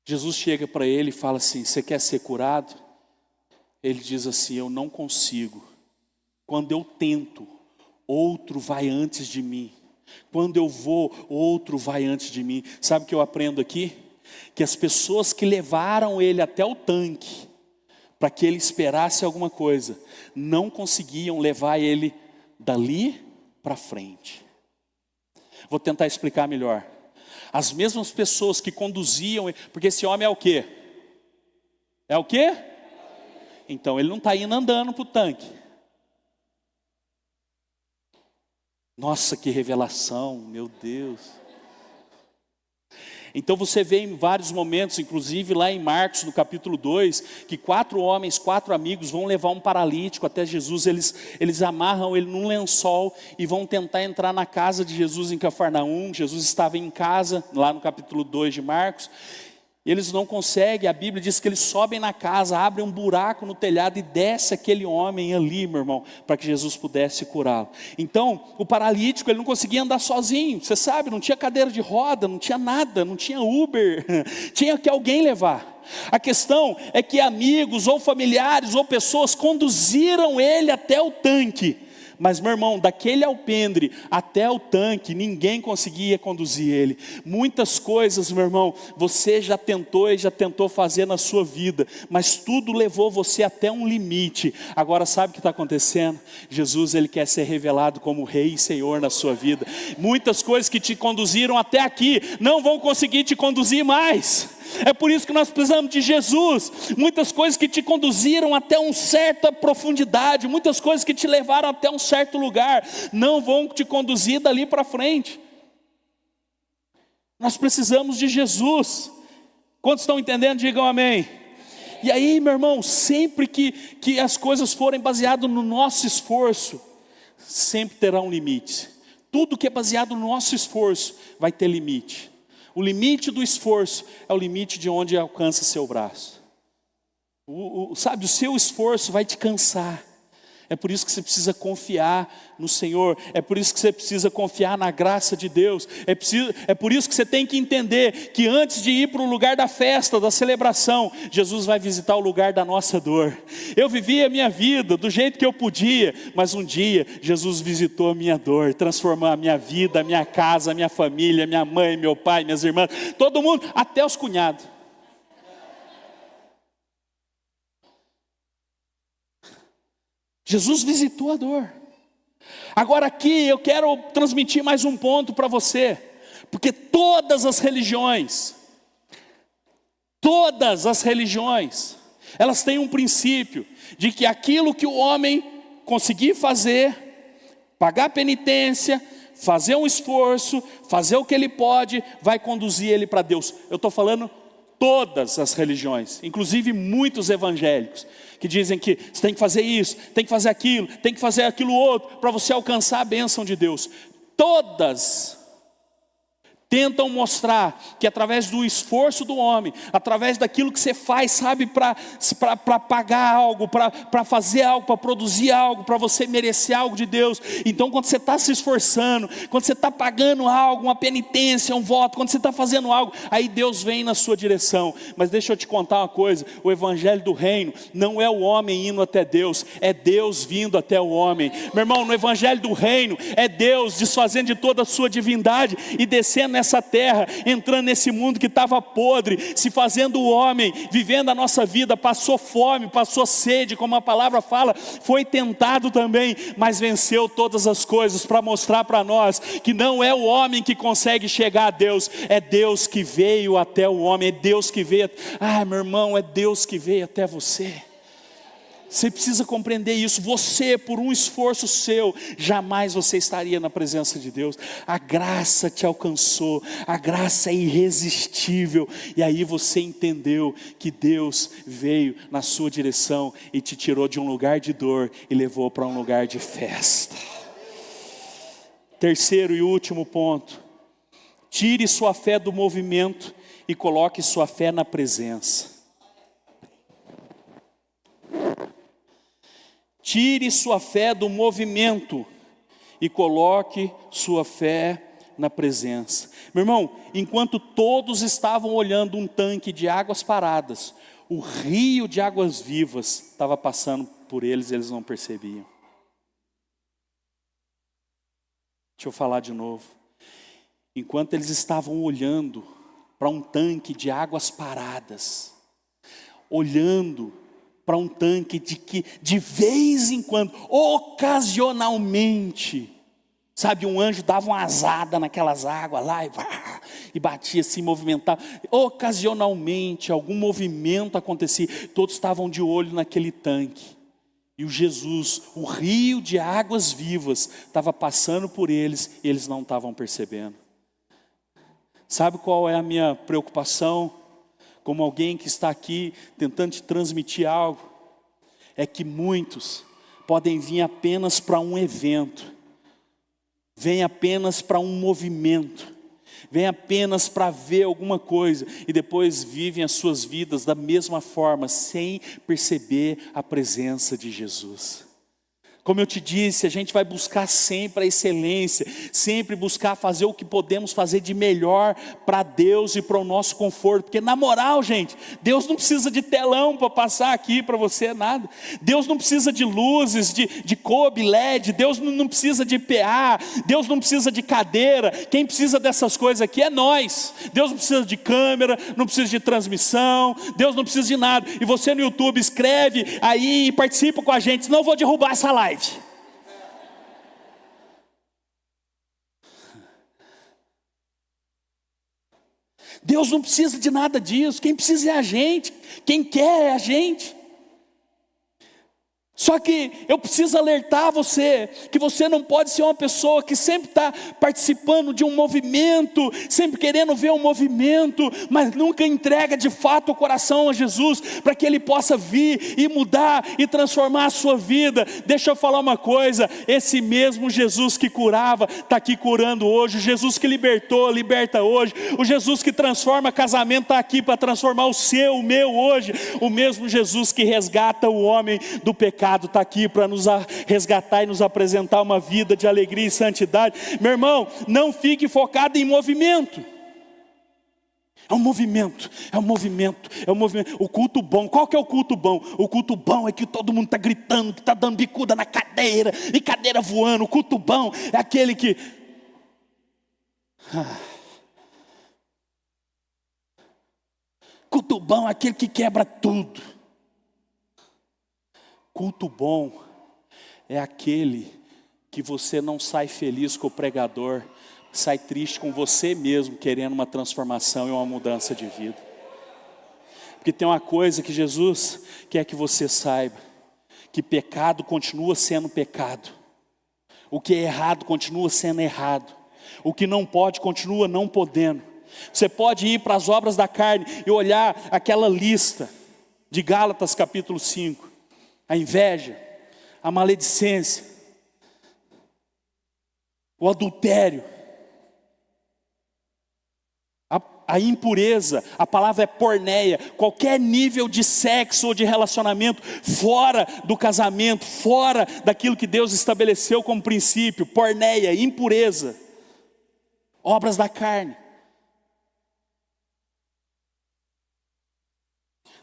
Jesus chega para ele e fala assim: você quer ser curado? Ele diz assim: eu não consigo. Quando eu tento, outro vai antes de mim. Quando eu vou, outro vai antes de mim. Sabe o que eu aprendo aqui? Que as pessoas que levaram ele até o tanque, para que ele esperasse alguma coisa, não conseguiam levar ele dali para frente. Vou tentar explicar melhor. As mesmas pessoas que conduziam, porque esse homem é o quê? É o quê? Então ele não está indo andando para o tanque. Nossa, que revelação, meu Deus. Então você vê em vários momentos, inclusive lá em Marcos, no capítulo 2, que 4 homens, 4 amigos vão levar um paralítico até Jesus. Eles amarram ele num lençol e vão tentar entrar na casa de Jesus em Cafarnaum. Jesus estava em casa, lá no capítulo 2 de Marcos. Eles não conseguem, a Bíblia diz que eles sobem na casa, abrem um buraco no telhado e desce aquele homem ali, meu irmão, para que Jesus pudesse curá-lo. Então, o paralítico, ele não conseguia andar sozinho, você sabe, não tinha cadeira de roda, não tinha nada, não tinha Uber, tinha que alguém levar. A questão é que amigos ou familiares ou pessoas conduziram ele até o tanque. Mas meu irmão, daquele alpendre até o tanque, ninguém conseguia conduzir ele. Muitas coisas, meu irmão, você já tentou e já tentou fazer na sua vida, mas tudo levou você até um limite. Agora sabe o que está acontecendo? Jesus, ele quer ser revelado como Rei e Senhor na sua vida. Muitas coisas que te conduziram até aqui, não vão conseguir te conduzir mais. É por isso que nós precisamos de Jesus. Muitas coisas que te conduziram até uma certa profundidade, muitas coisas que te levaram até um certo lugar, não vão te conduzir dali para frente. Nós precisamos de Jesus. Quantos estão entendendo? Digam amém. E aí, meu irmão, sempre que as coisas forem baseadas no nosso esforço, sempre terá um limite. Tudo que é baseado no nosso esforço vai ter limite. O limite do esforço é o limite de onde alcança seu braço. Sabe, o seu esforço vai te cansar. É por isso que você precisa confiar no Senhor. É por isso que você precisa confiar na graça de Deus. É por isso que você tem que entender que antes de ir para o lugar da festa, da celebração, Jesus vai visitar o lugar da nossa dor. Eu vivia a minha vida do jeito que eu podia, mas um dia Jesus visitou a minha dor, transformou a minha vida, a minha casa, a minha família, minha mãe, meu pai, minhas irmãs, todo mundo, até os cunhados. Jesus visitou a dor. Agora aqui eu quero transmitir mais um ponto para você. Porque todas as religiões, elas têm um princípio de que aquilo que o homem conseguir fazer, pagar penitência, fazer um esforço, fazer o que ele pode, vai conduzir ele para Deus. Eu estou falando todas as religiões, inclusive muitos evangélicos, que dizem que você tem que fazer isso, tem que fazer aquilo outro, para você alcançar a bênção de Deus. Todas tentam mostrar que através do esforço do homem, através daquilo que você faz, sabe, para pagar algo, para fazer algo, para produzir algo, para você merecer algo de Deus. Então quando você está se esforçando, quando você está pagando algo, uma penitência, um voto, quando você está fazendo algo, aí Deus vem na sua direção. Mas deixa eu te contar uma coisa, o evangelho do reino não é o homem indo até Deus, é Deus vindo até o homem. Meu irmão, no evangelho do reino é Deus desfazendo de toda a sua divindade e descendo nessa terra, entrando nesse mundo que estava podre, se fazendo o homem, vivendo a nossa vida, passou fome, passou sede, como a palavra fala, foi tentado também, mas venceu todas as coisas, para mostrar para nós, que não é o homem que consegue chegar a Deus, é Deus que veio até o homem, é Deus que veio, meu irmão, é Deus que veio até você. Você precisa compreender isso. Você, por um esforço seu, jamais você estaria na presença de Deus. A graça te alcançou, a graça é irresistível. E aí você entendeu que Deus veio na sua direção e te tirou de um lugar de dor e levou para um lugar de festa. Terceiro e último ponto: tire sua fé do movimento e coloque sua fé na presença. Tire sua fé do movimento e coloque sua fé na presença. Meu irmão, enquanto todos estavam olhando um tanque de águas paradas, o rio de águas vivas estava passando por eles e eles não percebiam. Deixa eu falar de novo. Enquanto eles estavam olhando para um tanque de águas paradas, olhando para um tanque de que de vez em quando, ocasionalmente, sabe, um anjo dava uma azada naquelas águas lá e batia assim, movimentava. Ocasionalmente algum movimento acontecia, todos estavam de olho naquele tanque. E o Jesus, o rio de águas vivas, estava passando por eles e eles não estavam percebendo. Sabe qual é a minha preocupação? Como alguém que está aqui tentando te transmitir algo, é que muitos podem vir apenas para um evento, vem apenas para um movimento, vem apenas para ver alguma coisa e depois vivem as suas vidas da mesma forma, sem perceber a presença de Jesus. Como eu te disse, a gente vai buscar sempre a excelência, sempre buscar fazer o que podemos fazer de melhor para Deus e para o nosso conforto. Porque na moral, gente, Deus não precisa de telão para passar aqui para você, nada. Deus não precisa de luzes, de Kobe, LED, Deus não precisa de PA, Deus não precisa de cadeira. Quem precisa dessas coisas aqui é nós. Deus não precisa de câmera, não precisa de transmissão, Deus não precisa de nada. E você no YouTube escreve aí e participa com a gente, senão eu vou derrubar essa live. Deus não precisa de nada disso, quem precisa é a gente, quem quer é a gente. Só que eu preciso alertar você, que você não pode ser uma pessoa que sempre está participando de um movimento, sempre querendo ver um movimento, mas nunca entrega de fato o coração a Jesus, para que Ele possa vir e mudar e transformar a sua vida. Deixa eu falar uma coisa, esse mesmo Jesus que curava, está aqui curando hoje, o Jesus que libertou, liberta hoje, o Jesus que transforma casamento está aqui para transformar o seu, o meu hoje, o mesmo Jesus que resgata o homem do pecado, está aqui para nos resgatar e nos apresentar uma vida de alegria e santidade. Meu irmão, não fique focado em movimento. É um movimento, é um movimento, é um movimento. O culto bom, qual que é o culto bom? O culto bom é que todo mundo está gritando, que está dando bicuda na cadeira, e cadeira voando. O culto bom é aquele que... Culto bom é aquele que quebra tudo. Culto bom é aquele que você não sai feliz com o pregador, sai triste com você mesmo, querendo uma transformação e uma mudança de vida. Porque tem uma coisa que Jesus quer que você saiba, que pecado continua sendo pecado, o que é errado continua sendo errado, o que não pode continua não podendo. Você pode ir para as obras da carne e olhar aquela lista de Gálatas capítulo 5, a inveja, a maledicência, o adultério, a impureza, a palavra é porneia, qualquer nível de sexo ou de relacionamento fora do casamento, fora daquilo que Deus estabeleceu como princípio, porneia, impureza, obras da carne.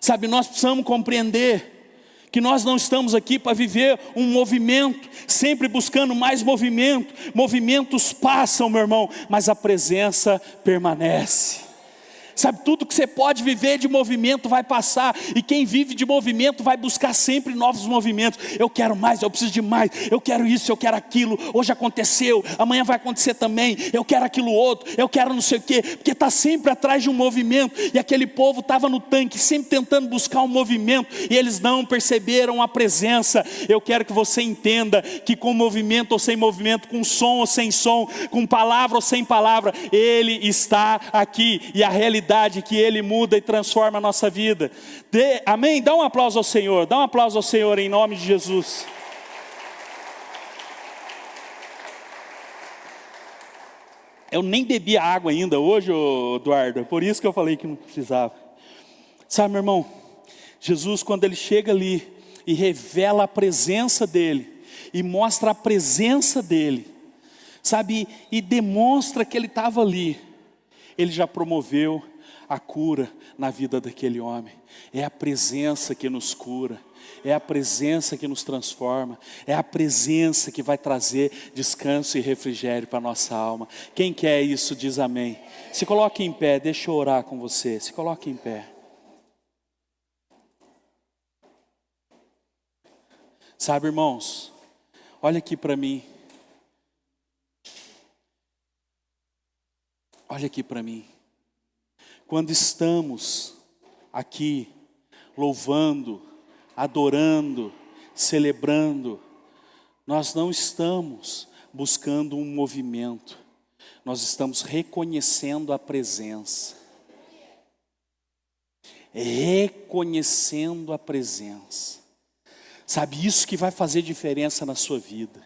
Sabe, nós precisamos compreender que nós não estamos aqui para viver um movimento, sempre buscando mais movimento. Movimentos passam, meu irmão, mas a presença permanece. Sabe, tudo que você pode viver de movimento vai passar, e quem vive de movimento vai buscar sempre novos movimentos. Eu quero mais, eu preciso de mais, eu quero isso, eu quero aquilo, hoje aconteceu, amanhã vai acontecer também, eu quero aquilo outro, eu quero não sei o quê, porque está sempre atrás de um movimento. E aquele povo estava no tanque, sempre tentando buscar um movimento, e eles não perceberam a presença. Eu quero que você entenda que com movimento ou sem movimento, com som ou sem som, com palavra ou sem palavra, Ele está aqui, e a realidade que Ele muda e transforma a nossa vida. Amém? Dá um aplauso ao Senhor, dá um aplauso ao Senhor em nome de Jesus. Eu nem bebi água ainda hoje, Eduardo, é por isso que eu falei que não precisava. Sabe, meu irmão, Jesus, quando Ele chega ali e revela a presença dEle, e mostra a presença dEle, sabe, e demonstra que Ele estava ali, Ele já promoveu a cura na vida daquele homem. É a presença que nos cura, é a presença que nos transforma, é a presença que vai trazer descanso e refrigério para a nossa alma. Quem quer isso diz amém. Se coloque em pé, deixa eu orar com você, se coloque em pé. Sabe, irmãos, olha aqui para mim. Olha aqui para mim. Quando estamos aqui louvando, adorando, celebrando, nós não estamos buscando um movimento, nós estamos reconhecendo a presença. Reconhecendo a presença. Sabe, isso que vai fazer diferença na sua vida.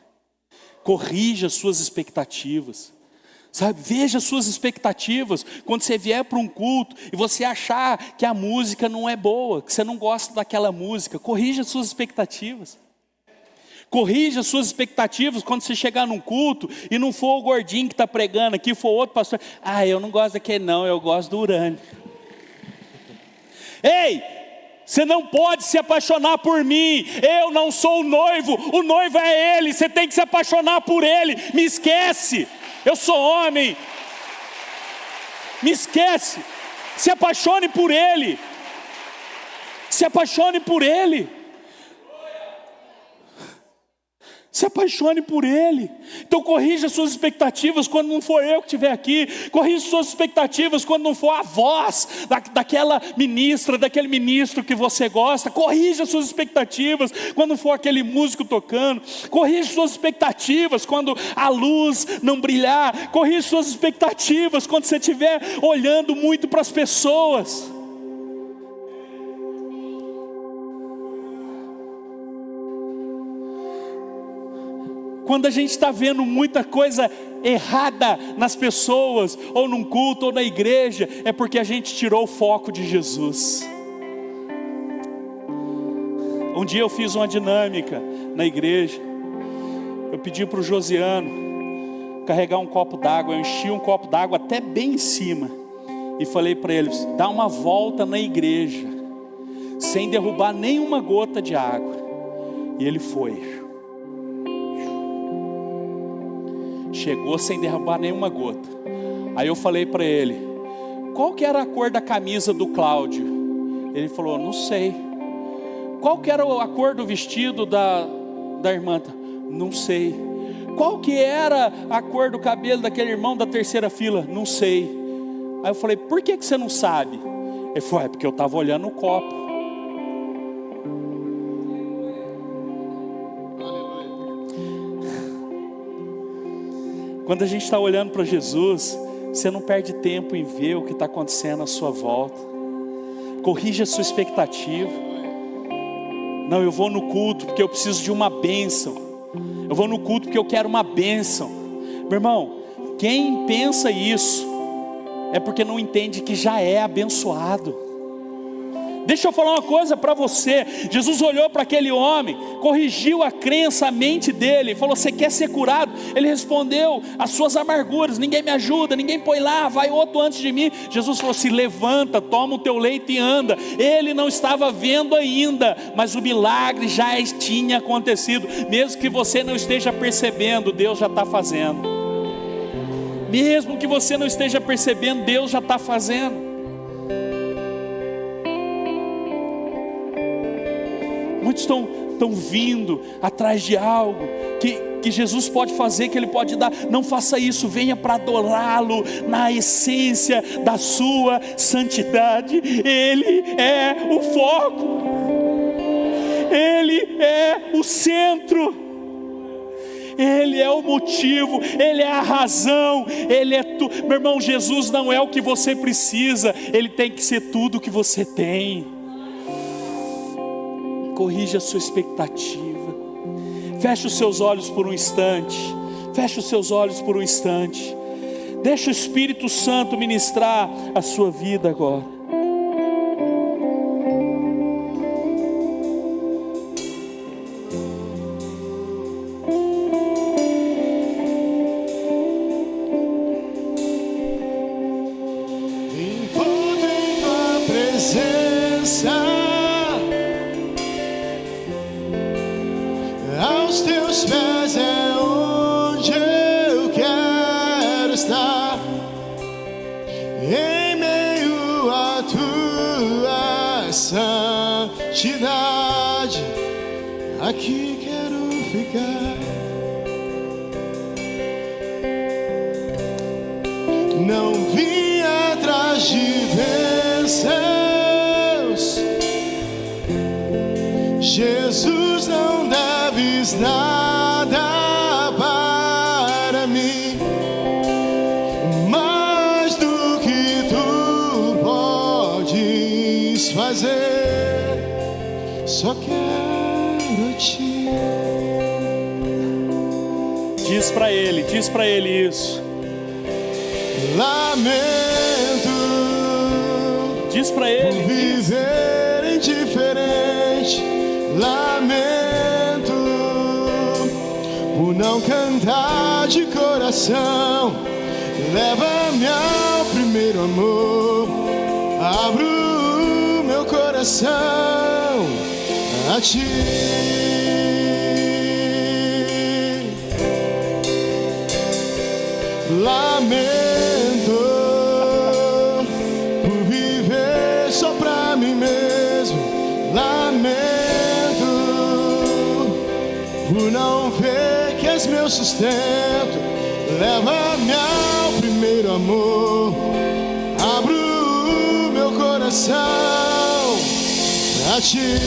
Corrija as suas expectativas. Sabe, veja as suas expectativas. Quando você vier para um culto e você achar que a música não é boa, que você não gosta daquela música, corrija as suas expectativas. Corrija as suas expectativas quando você chegar num culto e não for o gordinho que está pregando aqui, for outro pastor. Eu não gosto daquele não, eu gosto do Urânio. Ei, você não pode se apaixonar por mim, eu não sou o noivo é ele, você tem que se apaixonar por ele, me esquece, eu sou homem, me esquece, se apaixone por ele, se apaixone por ele. Se apaixone por ele. Então corrija suas expectativas quando não for eu que estiver aqui. Corrija suas expectativas quando não for a voz daquela ministra, daquele ministro que você gosta. Corrija suas expectativas quando não for aquele músico tocando. Corrija suas expectativas quando a luz não brilhar. Corrija suas expectativas quando você estiver olhando muito para as pessoas. Quando a gente está vendo muita coisa errada nas pessoas, ou num culto, ou na igreja, é porque a gente tirou o foco de Jesus. Um dia eu fiz uma dinâmica na igreja. Eu pedi para o Josiano carregar um copo d'água. Eu enchi um copo d'água até bem em cima e falei para ele: dá uma volta na igreja sem derrubar nenhuma gota de água. E ele foi. Chegou sem derrubar nenhuma gota. Aí eu falei para ele: qual que era a cor da camisa do Cláudio? Ele falou: não sei. Qual que era a cor do vestido da irmã? Não sei. Qual que era a cor do cabelo daquele irmão da terceira fila? Não sei. Aí eu falei: por que você não sabe? Ele falou: é porque eu estava olhando o copo. Quando a gente está olhando para Jesus, você não perde tempo em ver o que está acontecendo à sua volta. Corrija a sua expectativa. Não, eu vou no culto porque eu preciso de uma bênção. Eu vou no culto porque eu quero uma bênção. Meu irmão, quem pensa isso é porque não entende que já é abençoado. Deixa eu falar uma coisa para você. Jesus olhou para aquele homem, corrigiu a crença, a mente dele, falou: você quer ser curado? Ele respondeu: as suas amarguras, ninguém me ajuda, ninguém põe lá, vai outro antes de mim. Jesus falou: se levanta, toma o teu leito e anda. Ele não estava vendo ainda, mas o milagre já tinha acontecido. Mesmo que você não esteja percebendo, Deus já está fazendo. Mesmo que você não esteja percebendo, Deus já está fazendo. Muitos estão vindo atrás de algo que Jesus pode fazer, que Ele pode dar. Não faça isso, venha para adorá-lo na essência da sua santidade. Ele é o foco, Ele é o centro, Ele é o motivo, Ele é a razão, Ele é tudo. Meu irmão, Jesus não é o que você precisa, Ele tem que ser tudo o que você tem. Corrija a sua expectativa. Feche os seus olhos por um instante. Feche os seus olhos por um instante. Deixa o Espírito Santo ministrar a sua vida agora. Envolto em tua presença, aos teus pés é onde eu quero estar, em meio à tua santidade, aqui quero ficar. Não vim atrás de bênçãos. Jesus, não deves nada para mim, mais do que tu podes fazer. Só quero te. Diz para ele isso. Lamento. Diz para ele. Viver indiferente. Lamento por não cantar de coração. Leva-me ao primeiro amor. Abro o meu coração a ti. Lamento por viver só pra mim mesmo. Lamento por não ver que és meu sustento. Leva-me ao primeiro amor. Abro o meu coração pra ti.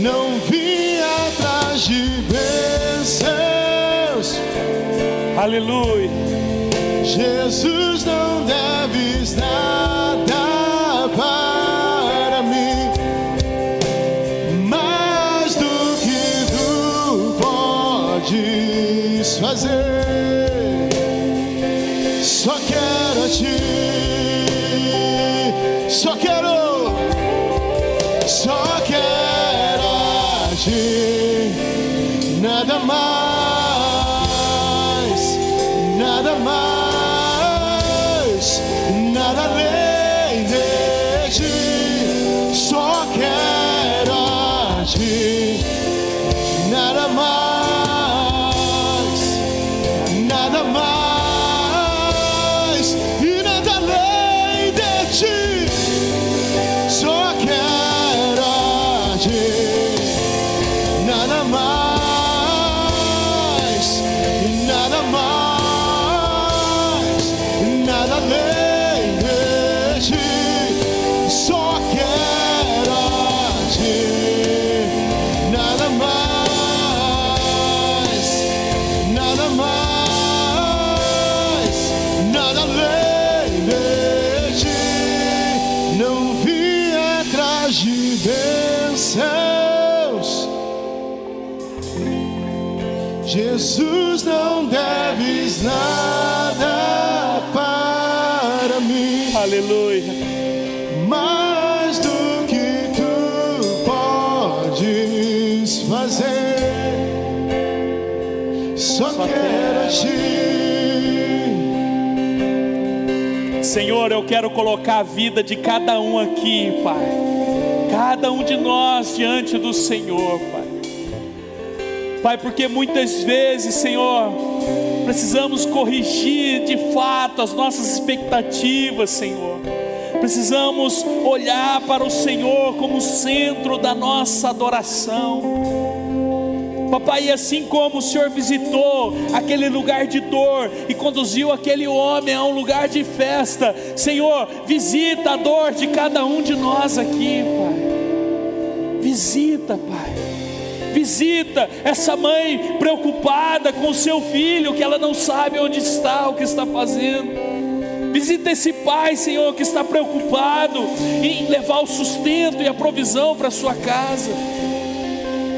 Não vim atrás de bênçãos. Aleluia. Jesus, não deves nada para mim, mais do que tu podes fazer. Só quero a ti. Só quero a ti. Nada mais, nada mais, nada além de ti. Só quero a ti. Nada mais, nada mais e nada além de ti. Só quero a ti. Nada mais, nada mais, nada além de ti. Só quero a ti. Nada mais, nada mais, nada além de ti. Não vim atrás de bênçãos. Jesus, não deves nada para mim. Aleluia. Mais do que tu podes fazer. Só quero a ti. Senhor, eu quero colocar a vida de cada um aqui, Pai. Cada um de nós diante do Senhor, Pai. Pai, porque muitas vezes, Senhor, precisamos corrigir de fato as nossas expectativas, Senhor. Precisamos olhar para o Senhor como o centro da nossa adoração. Papai, assim como o Senhor visitou aquele lugar de dor e conduziu aquele homem a um lugar de festa, Senhor, visita a dor de cada um de nós aqui, Pai. Visita, Pai. Visita essa mãe preocupada com o seu filho, que ela não sabe onde está, o que está fazendo. Visita esse pai, Senhor, que está preocupado em levar o sustento e a provisão para a sua casa.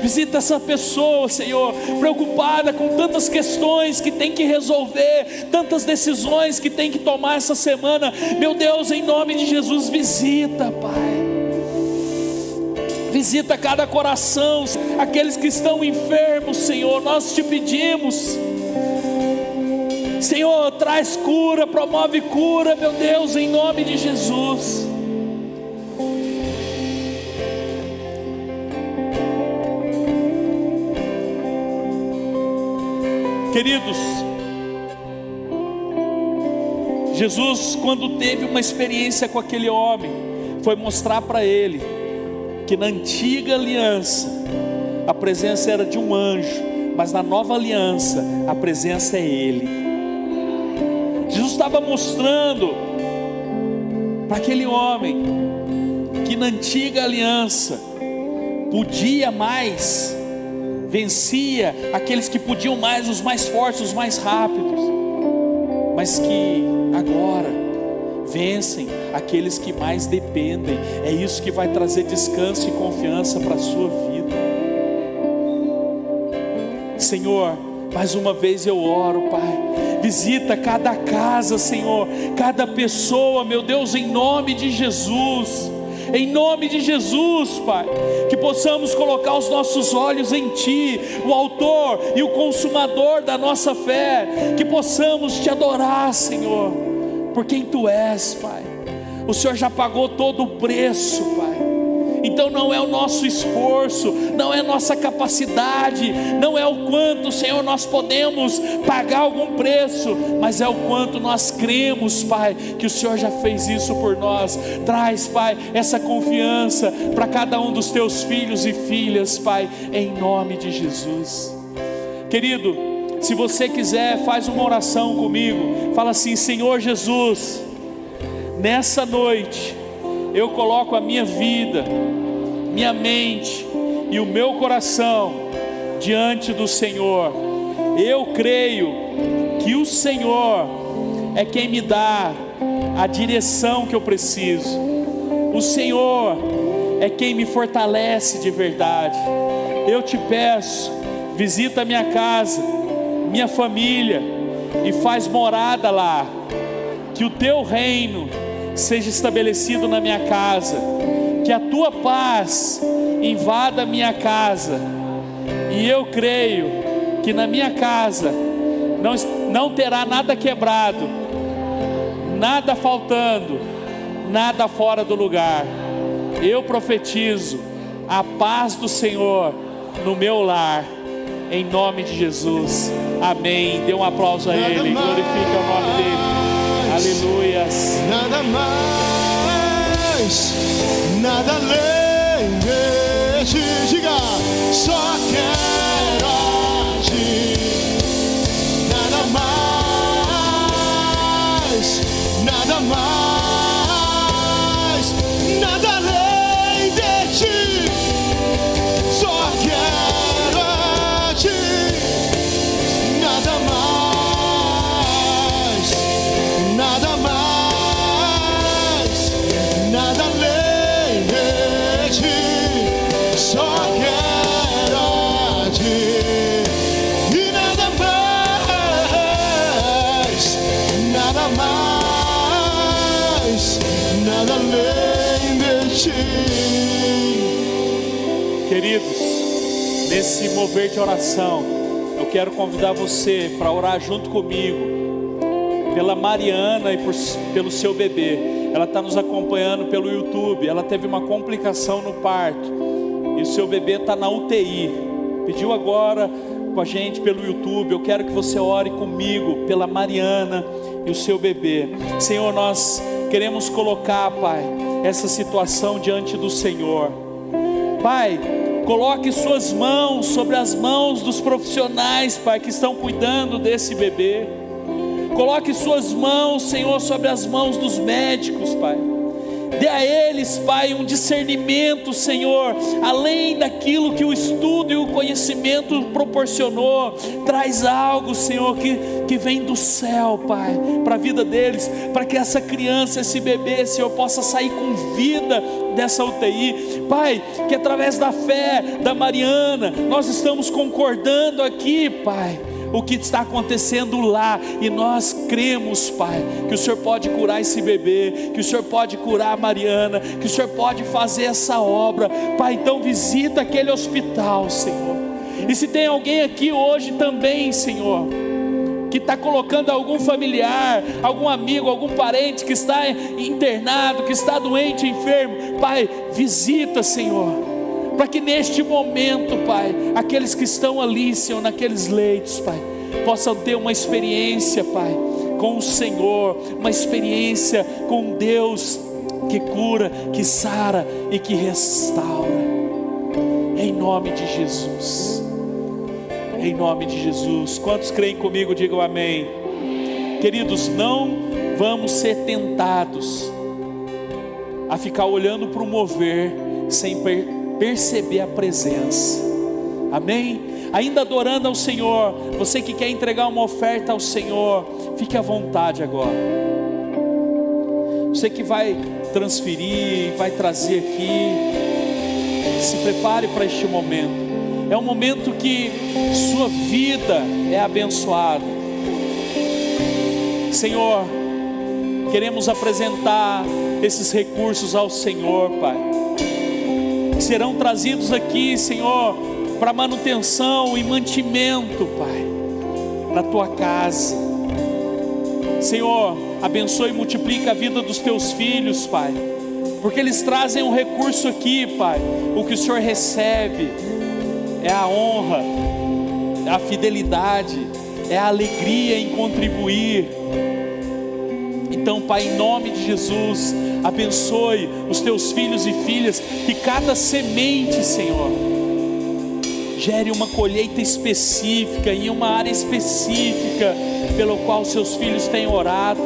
Visita essa pessoa, Senhor, preocupada com tantas questões que tem que resolver, tantas decisões que tem que tomar essa semana. Meu Deus, em nome de Jesus, visita, Pai. Visita cada coração, aqueles que estão enfermos, Senhor, nós te pedimos. Senhor, traz cura, promove cura, meu Deus, em nome de Jesus. Queridos, Jesus, quando teve uma experiência com aquele homem, foi mostrar para ele que na antiga aliança a presença era de um anjo, mas na nova aliança a presença é Ele. Jesus estava mostrando para aquele homem que na antiga aliança podia mais, vencia aqueles que podiam mais, os mais fortes, os mais rápidos, mas que agora vencem aqueles que mais dependem. É isso que vai trazer descanso e confiança para a sua vida. Senhor, mais uma vez eu oro, Pai, visita cada casa, Senhor, cada pessoa, meu Deus, em nome de Jesus. Em nome de Jesus, Pai, que possamos colocar os nossos olhos em Ti, o autor e o consumador da nossa fé, que possamos Te adorar, Senhor, por quem Tu és, Pai. O Senhor já pagou todo o preço, Pai. Então não é o nosso esforço, não é a nossa capacidade, não é o quanto, Senhor, nós podemos pagar algum preço, mas é o quanto nós cremos, Pai, que o Senhor já fez isso por nós. Traz, Pai, essa confiança para cada um dos Teus filhos e filhas, Pai, em nome de Jesus. Querido, se você quiser, faz uma oração comigo. Fala assim: Senhor Jesus, nessa noite eu coloco a minha vida, minha mente e o meu coração diante do Senhor. Eu creio que o Senhor é quem me dá a direção que eu preciso. O Senhor é quem me fortalece de verdade. Eu te peço, visita a minha casa, minha família e faz morada lá. Que o Teu reino seja estabelecido na minha casa, que a Tua paz invada a minha casa, e eu creio que na minha casa não terá nada quebrado, nada faltando, nada fora do lugar. Eu profetizo a paz do Senhor no meu lar, em nome de Jesus, amém. Dê um aplauso a Ele, glorifique o nome dEle. Aleluias. Nada mais, nada além de Ti. Diga, só quero a Ti. Nada mais, nada mais, nada além de Ti. Só quero a Ti. Nada mais, nada mais, nada além de Ti. Só quero a Ti. E nada mais, nada mais, nada além de Ti. Queridos, nesse mover de oração, eu quero convidar você para orar junto comigo pela Mariana e pelo seu bebê. Ela está nos acompanhando pelo YouTube. Ela teve uma complicação no parto e o seu bebê está na UTI. Pediu agora com a gente pelo YouTube. Eu quero que você ore comigo pela Mariana e o seu bebê. Senhor, nós queremos colocar, Pai, essa situação diante do Senhor. Pai, coloque suas mãos sobre as mãos dos profissionais, Pai, que estão cuidando desse bebê. Coloque suas mãos, Senhor, sobre as mãos dos médicos, Pai. Dê a eles, Pai, um discernimento, Senhor, além daquilo que o estudo e o conhecimento proporcionou. Traz algo, Senhor, que vem do céu, Pai, para a vida deles, para que essa criança, esse bebê, Senhor, possa sair com vida dessa UTI. Pai, que através da fé da Mariana, nós estamos concordando aqui, Pai, o que está acontecendo lá, e nós cremos, Pai, que o Senhor pode curar esse bebê, que o Senhor pode curar a Mariana, que o Senhor pode fazer essa obra. Pai, então visita aquele hospital, Senhor. E se tem alguém aqui hoje também, Senhor, que está colocando algum familiar, algum amigo, algum parente que está internado, que está doente, enfermo, Pai, visita, Senhor, para que neste momento, Pai, aqueles que estão ali, Senhor, naqueles leitos, Pai, possam ter uma experiência, Pai, com o Senhor, uma experiência com Deus que cura, que sara e que restaura. Em nome de Jesus. Em nome de Jesus. Quantos creem comigo, digam amém. Queridos, não vamos ser tentados a ficar olhando para o mover sem perceber a presença. Amém? Ainda adorando ao Senhor, você que quer entregar uma oferta ao Senhor, fique à vontade agora. Você que vai transferir, vai trazer aqui, se prepare para este momento. É um momento que sua vida é abençoada. Senhor, queremos apresentar esses recursos ao Senhor, Pai, que serão trazidos aqui, Senhor, para manutenção e mantimento, Pai, na Tua casa. Senhor, abençoe e multiplica a vida dos Teus filhos, Pai, porque eles trazem um recurso aqui, Pai. O que o Senhor recebe é a honra, é a fidelidade, é a alegria em contribuir. Então, Pai, em nome de Jesus, abençoe os Teus filhos e filhas, que cada semente, Senhor, gere uma colheita específica, em uma área específica, pelo qual Seus filhos têm orado.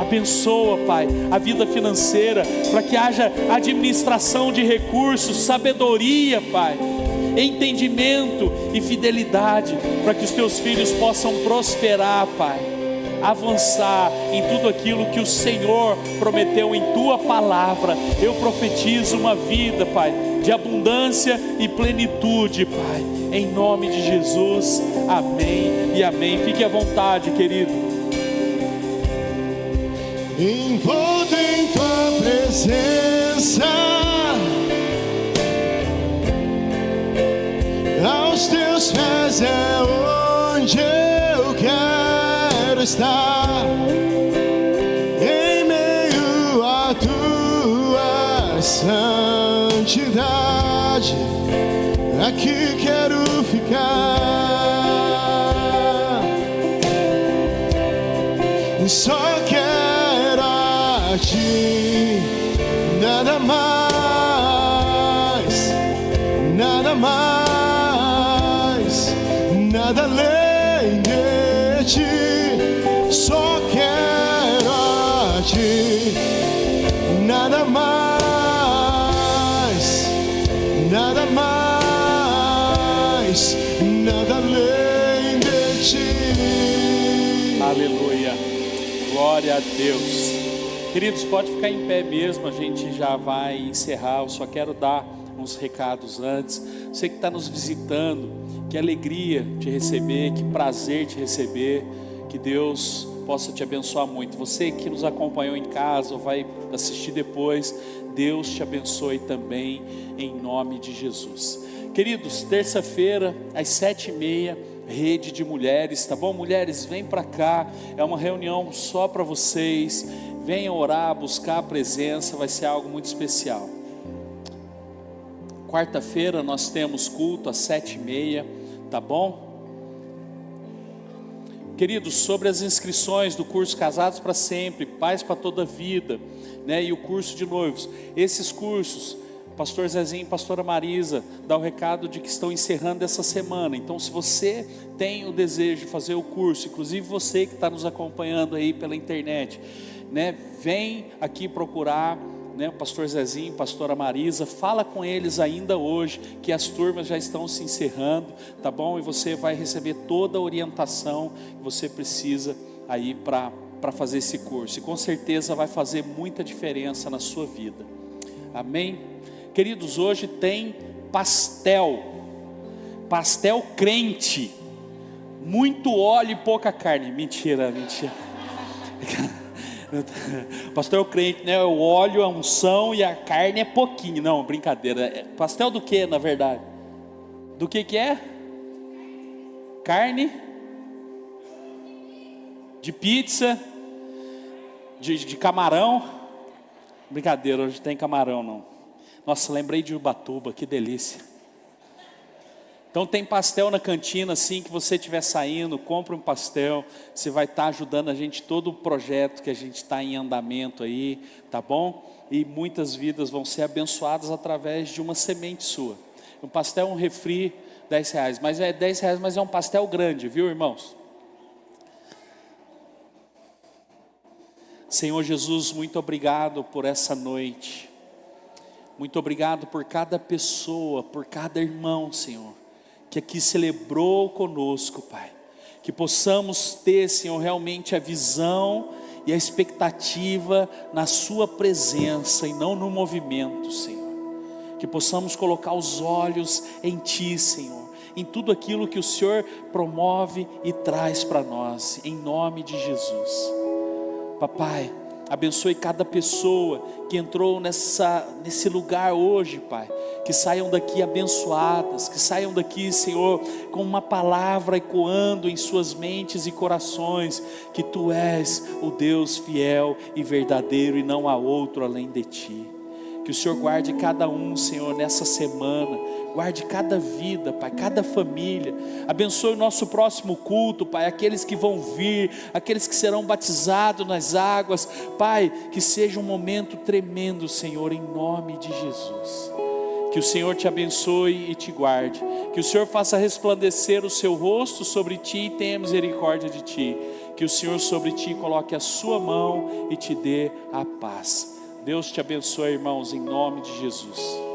Abençoa, Pai, a vida financeira, para que haja administração de recursos, sabedoria, Pai, entendimento e fidelidade, para que os Teus filhos possam prosperar, Pai, avançar em tudo aquilo que o Senhor prometeu em Tua palavra. Eu profetizo uma vida, Pai, de abundância e plenitude, Pai, em nome de Jesus, amém e amém. Fique à vontade, querido. Envolto em Tua presença, aos Teus pés é onde eu quero estar, em meio à Tua santidade, aqui quero ficar. Só quero a Ti, nada mais, nada mais, nada além de Ti. Só quero a Ti, nada mais, nada mais, nada além de Ti. Aleluia. Glória a Deus. Queridos, pode ficar em pé mesmo, a gente já vai encerrar. Eu só quero dar uns recados antes. Você que está nos visitando, que alegria te receber, que prazer te receber, que Deus possa te abençoar muito. Você que nos acompanhou em casa ou vai assistir depois, Deus te abençoe também, em nome de Jesus. Queridos, terça-feira às 7h30, rede de mulheres, tá bom? Mulheres, vem para cá, é uma reunião só para vocês. Venham orar, buscar a presença, vai ser algo muito especial. Quarta-feira nós temos culto às 7h30, tá bom? Queridos, sobre as inscrições do curso Casados para Sempre, Paz para Toda a Vida, né, e o curso de noivos, esses cursos, Pastor Zezinho e Pastora Marisa dá o recado de que estão encerrando essa semana. Então, se você tem o desejo de fazer o curso, inclusive você que está nos acompanhando aí pela internet, né, vem aqui procurar, né, o Pastor Zezinho, Pastora Marisa, fala com eles ainda hoje, que as turmas já estão se encerrando, tá bom? E você vai receber toda a orientação que você precisa aí para fazer esse curso, e com certeza vai fazer muita diferença na sua vida, amém? Queridos, hoje tem pastel crente, muito óleo e pouca carne. Mentira. Pastel crente, né? O óleo, a unção e a carne é pouquinho. Não, brincadeira. Pastel do que, na verdade? Do que é? Carne? De pizza? De camarão? Brincadeira, hoje tem camarão não. Nossa, lembrei de Ubatuba, que delícia. Então tem pastel na cantina, assim que você estiver saindo, compre um pastel. Você vai estar ajudando a gente, todo o projeto que a gente está em andamento aí, tá bom? E muitas vidas vão ser abençoadas através de uma semente sua. Um pastel, um refri, R$10, mas é R$10, mas é um pastel grande, viu, irmãos? Senhor Jesus, muito obrigado por essa noite. Muito obrigado por cada pessoa, por cada irmão, Senhor, que aqui celebrou conosco, Pai. Que possamos ter, Senhor, realmente a visão e a expectativa na sua presença e não no movimento, Senhor. Que possamos colocar os olhos em Ti, Senhor, em tudo aquilo que o Senhor promove e traz para nós, em nome de Jesus. Papai, abençoe cada pessoa que entrou nesse lugar hoje, Pai. Que saiam daqui abençoadas, que saiam daqui, Senhor, com uma palavra ecoando em suas mentes e corações, que Tu és o Deus fiel e verdadeiro e não há outro além de Ti. Que o Senhor guarde cada um, Senhor, nessa semana. Guarde cada vida, Pai, cada família. Abençoe o nosso próximo culto, Pai, aqueles que vão vir, aqueles que serão batizados nas águas. Pai, que seja um momento tremendo, Senhor, em nome de Jesus. Que o Senhor te abençoe e te guarde. Que o Senhor faça resplandecer o seu rosto sobre ti e tenha misericórdia de ti. Que o Senhor sobre ti coloque a sua mão e te dê a paz. Deus te abençoe, irmãos, em nome de Jesus.